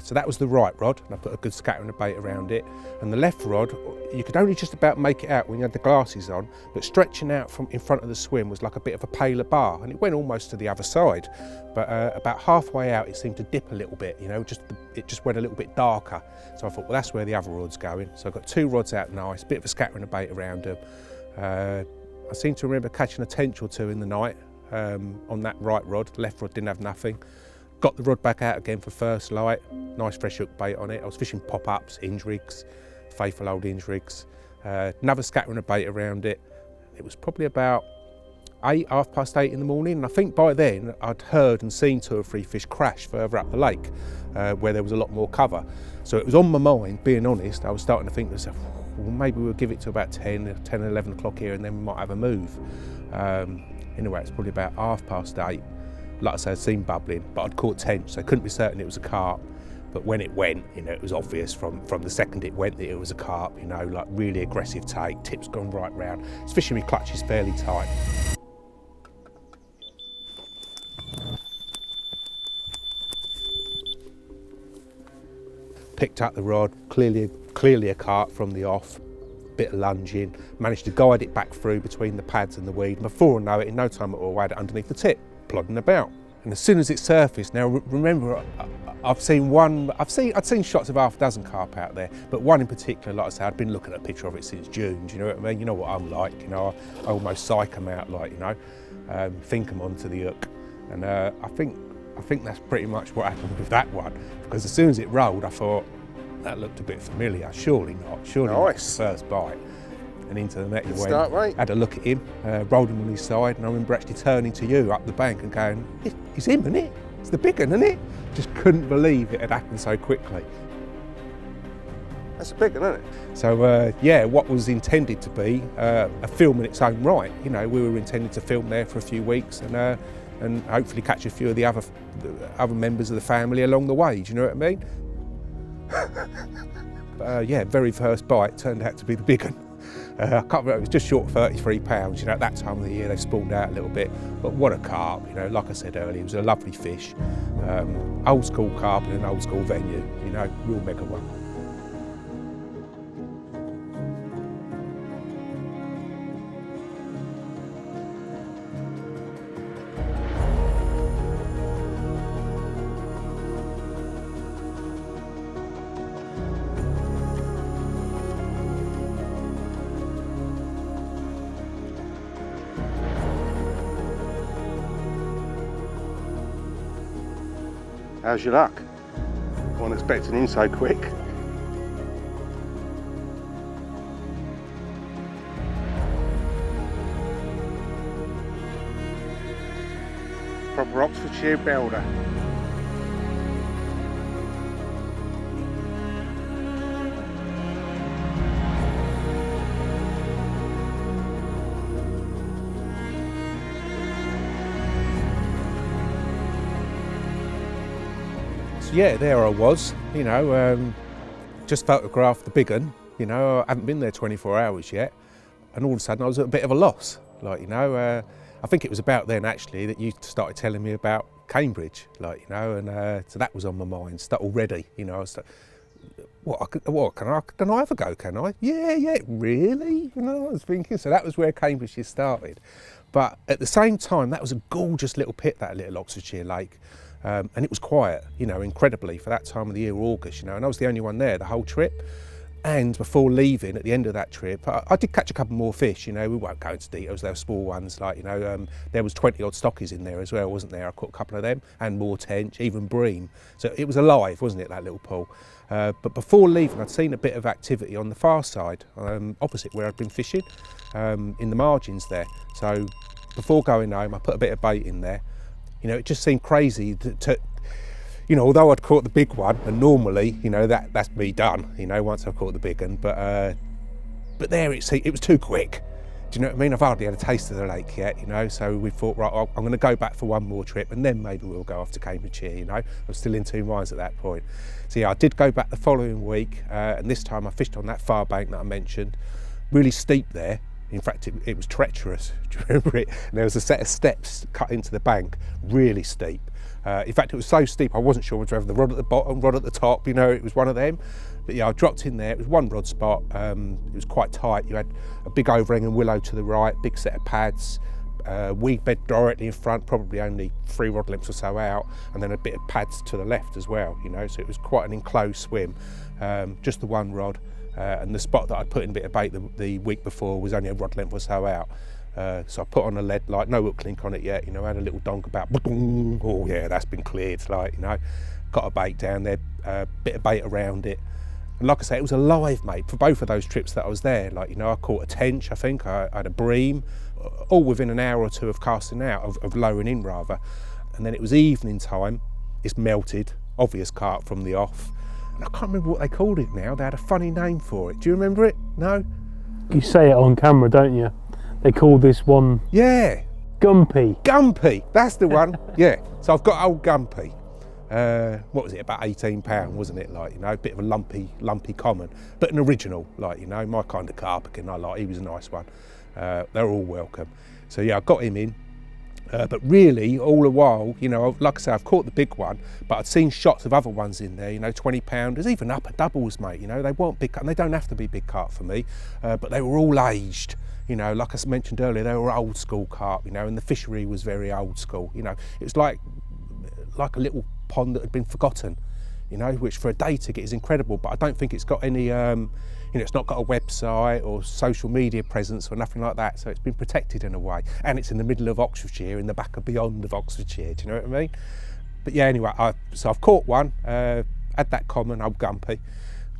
So that was the right rod, and I put a good scattering of bait around it. And the left rod, you could only just about make it out when you had the glasses on, but stretching out from in front of the swim was like a bit of a paler bar, and it went almost to the other side. But about halfway out, it seemed to dip a little bit, you know, it just went a little bit darker. So I thought, well, that's where the other rod's going. So I got 2 rods out nice, bit of a scattering of bait around them. I seem to remember catching a tench or 2 in the night on that right rod. The left rod didn't have nothing. Got the rod back out again for first light. Nice fresh hook bait on it. I was fishing pop-ups, hinge rigs, faithful old hinge rigs. Another scattering of bait around it. It was probably about 8:30 in the morning, and I think by then I'd heard and seen 2 or 3 fish crash further up the lake where there was a lot more cover. So it was on my mind, being honest. I was starting to think to myself, well, maybe we'll give it to about 10 and 11 o'clock here and then we might have a move. Anyway, it's probably about 8:30. Like I said, I'd seen bubbling, but I'd caught tench, so I couldn't be certain it was a carp. But when it went, you know, it was obvious from the second it went that it was a carp, you know, like really aggressive take, tips gone right round. It's fishing with clutches fairly tight. Picked up the rod, clearly a carp from the off, bit of lunging, managed to guide it back through between the pads and the weed. Before I know it, in no time at all, I had it underneath the tip, plodding about. And as soon as it surfaced, now remember, I'd seen shots of half a dozen carp out there, but one in particular, like I say, I'd been looking at a picture of it since June. Do you know what I mean? You know what I'm like, you know, I almost psych them out, like, you know, think them onto the hook. And I think that's pretty much what happened with that one, because as soon as it rolled, I thought, that looked a bit familiar. Surely not the first bite. And into the net he went. Start, right? Had a look at him, rolled him on his side, and I remember actually turning to you up the bank and going, it's him, isn't it? It's the big one, isn't it? Just couldn't believe it had happened so quickly. That's a big one, isn't it? So yeah, what was intended to be a film in its own right. You know, we were intended to film there for a few weeks, and and hopefully catch a few of the other members of the family along the way. Do you know what I mean? Yeah, very first bite turned out to be the big one. I can't remember, it was just short of £33. You know, at that time of the year they spawned out a little bit, but what a carp, you know, like I said earlier, it was a lovely fish. Old school carp in an old school venue, you know, real mega one. How's your luck? Wasn't expecting him so quick. Proper Oxfordshire belter. Yeah, there I was, you know, just photographed the big one, you know, I haven't been there 24 hours yet, and all of a sudden I was at a bit of a loss, like, you know, I think it was about then actually that you started telling me about Cambridge, like, you know, and so that was on my mind already, you know. I was like, can I ever go, can I? Yeah, really, you know, I was thinking, so that was where Cambridgeshire started. But at the same time, that was a gorgeous little pit, that little Oxfordshire lake. And it was quiet, you know, incredibly for that time of the year, August, you know, and I was the only one there the whole trip. And before leaving, at the end of that trip, I did catch a couple more fish, you know, we won't go into details, they were small ones, like, you know, there was 20 odd stockies in there as well, wasn't there? I caught a couple of them, and more tench, even bream. So it was alive, wasn't it, that little pool? But before leaving, I'd seen a bit of activity on the far side, opposite where I'd been fishing, in the margins there. So before going home, I put a bit of bait in there. You know, it just seemed crazy to, you know, although I'd caught the big one, and normally, you know, that's me done, you know, once I've caught the big one, but there it was too quick. Do you know what I mean? I've hardly had a taste of the lake yet, you know, so we thought, right, I'm going to go back for one more trip, and then maybe we'll go off to Cambridgeshire, you know. I was still in two minds at that point. So yeah, I did go back the following week, and this time I fished on that far bank that I mentioned, really steep there. In fact, it was treacherous, do you remember it? And there was a set of steps cut into the bank, really steep. In fact, it was so steep, I wasn't sure whether to have the rod at the bottom, rod at the top, you know, it was one of them. But yeah, I dropped in there, it was one rod spot, it was quite tight. You had a big overhanging willow to the right, big set of pads, weed bed directly in front, probably only 3 rod lengths or so out, and then a bit of pads to the left as well, you know, so it was quite an enclosed swim, just the one rod. And the spot that I'd put in a bit of bait the week before was only a rod length or so out. So I put on a lead light, no hook link on it yet, you know, had a little donk about, oh yeah, that's been cleared, like, you know, got a bait down there, bit of bait around it. And like I say, it was alive, mate, for both of those trips that I was there. Like, you know, I caught a tench, I think, I had a bream, all within an hour or two of casting out, of lowering in rather. And then it was evening time, it's melted, obvious carp from the off. I can't remember what they called it now. They had a funny name for it. Do you remember it? No? You say it on camera, don't you? They call this one... Yeah. Gumpy. Gumpy, that's the one. Yeah. So I've got old Gumpy. What was it, about £18, wasn't it? Like, you know, a bit of a lumpy common, but an original, like, you know, my kind of carp again, I like. He was a nice one. They're all welcome. So yeah, I got him in. But really, all the while, you know, like I say, I've caught the big one, but I'd seen shots of other ones in there, you know, 20-pounders, even upper doubles, mate, you know, they weren't big, and they don't have to be big carp for me, but they were all aged, you know, like I mentioned earlier, they were old school carp, you know, and the fishery was very old school, you know, it was like a little pond that had been forgotten, you know, which for a day ticket is incredible, but I don't think it's got any, you know, it's not got a website or social media presence or nothing like that, so it's been protected in a way. And it's in the middle of Oxfordshire, in the back of beyond of Oxfordshire, do you know what I mean? But yeah, anyway, so I've caught one, had that common, old Gumpy,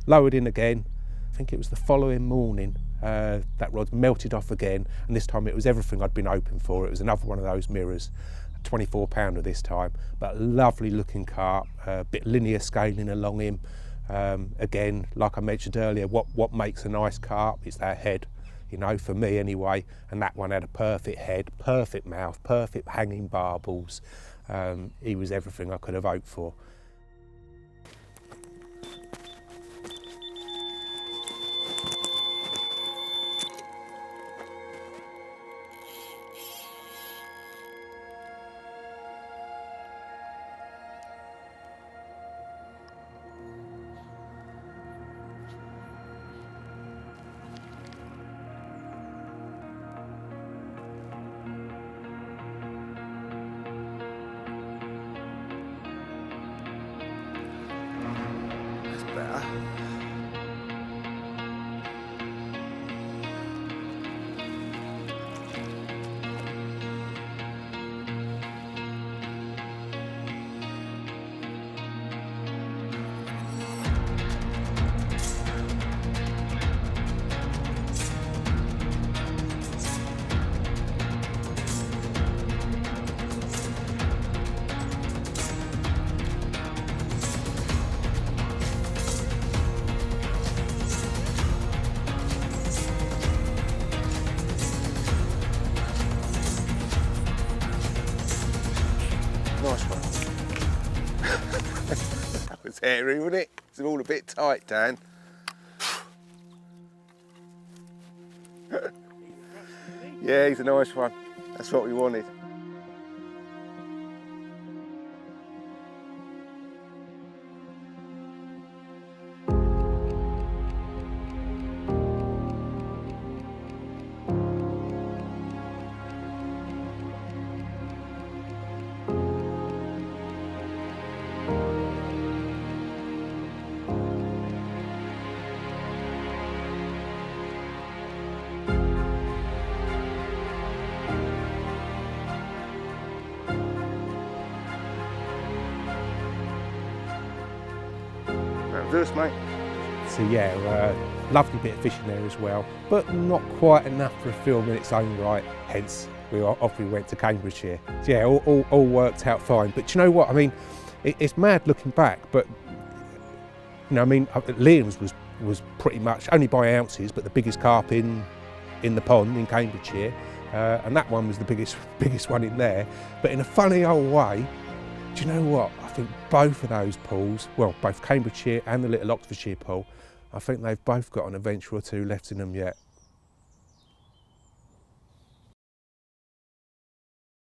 lowered in again. I think it was the following morning, that rod melted off again, and this time it was everything I'd been hoping for. It was another one of those mirrors, 24-pounder this time, but lovely looking carp, a bit linear scaling along him. Again, like I mentioned earlier, what makes a nice carp is that head. you know, for me anyway. And that one had a perfect head, perfect mouth, perfect hanging barbels. He was everything I could have hoped for. Nice one. That was hairy, wasn't it? It's all a bit tight, Dan. Yeah, he's a nice one. That's what we wanted. This, mate. So yeah, lovely bit of fishing there as well, but not quite enough for a film in its own right, hence we went to Cambridgeshire. So yeah, all worked out fine. But you know what, I mean, it's mad looking back, but you know, I mean, Liam's was pretty much, only by ounces, but the biggest carp in the pond in Cambridgeshire, and that one was the biggest one in there. But in a funny old way, do you know what? I think both of those pools, well, both Cambridgeshire and the little Oxfordshire pool, I think they've both got an adventure or two left in them yet.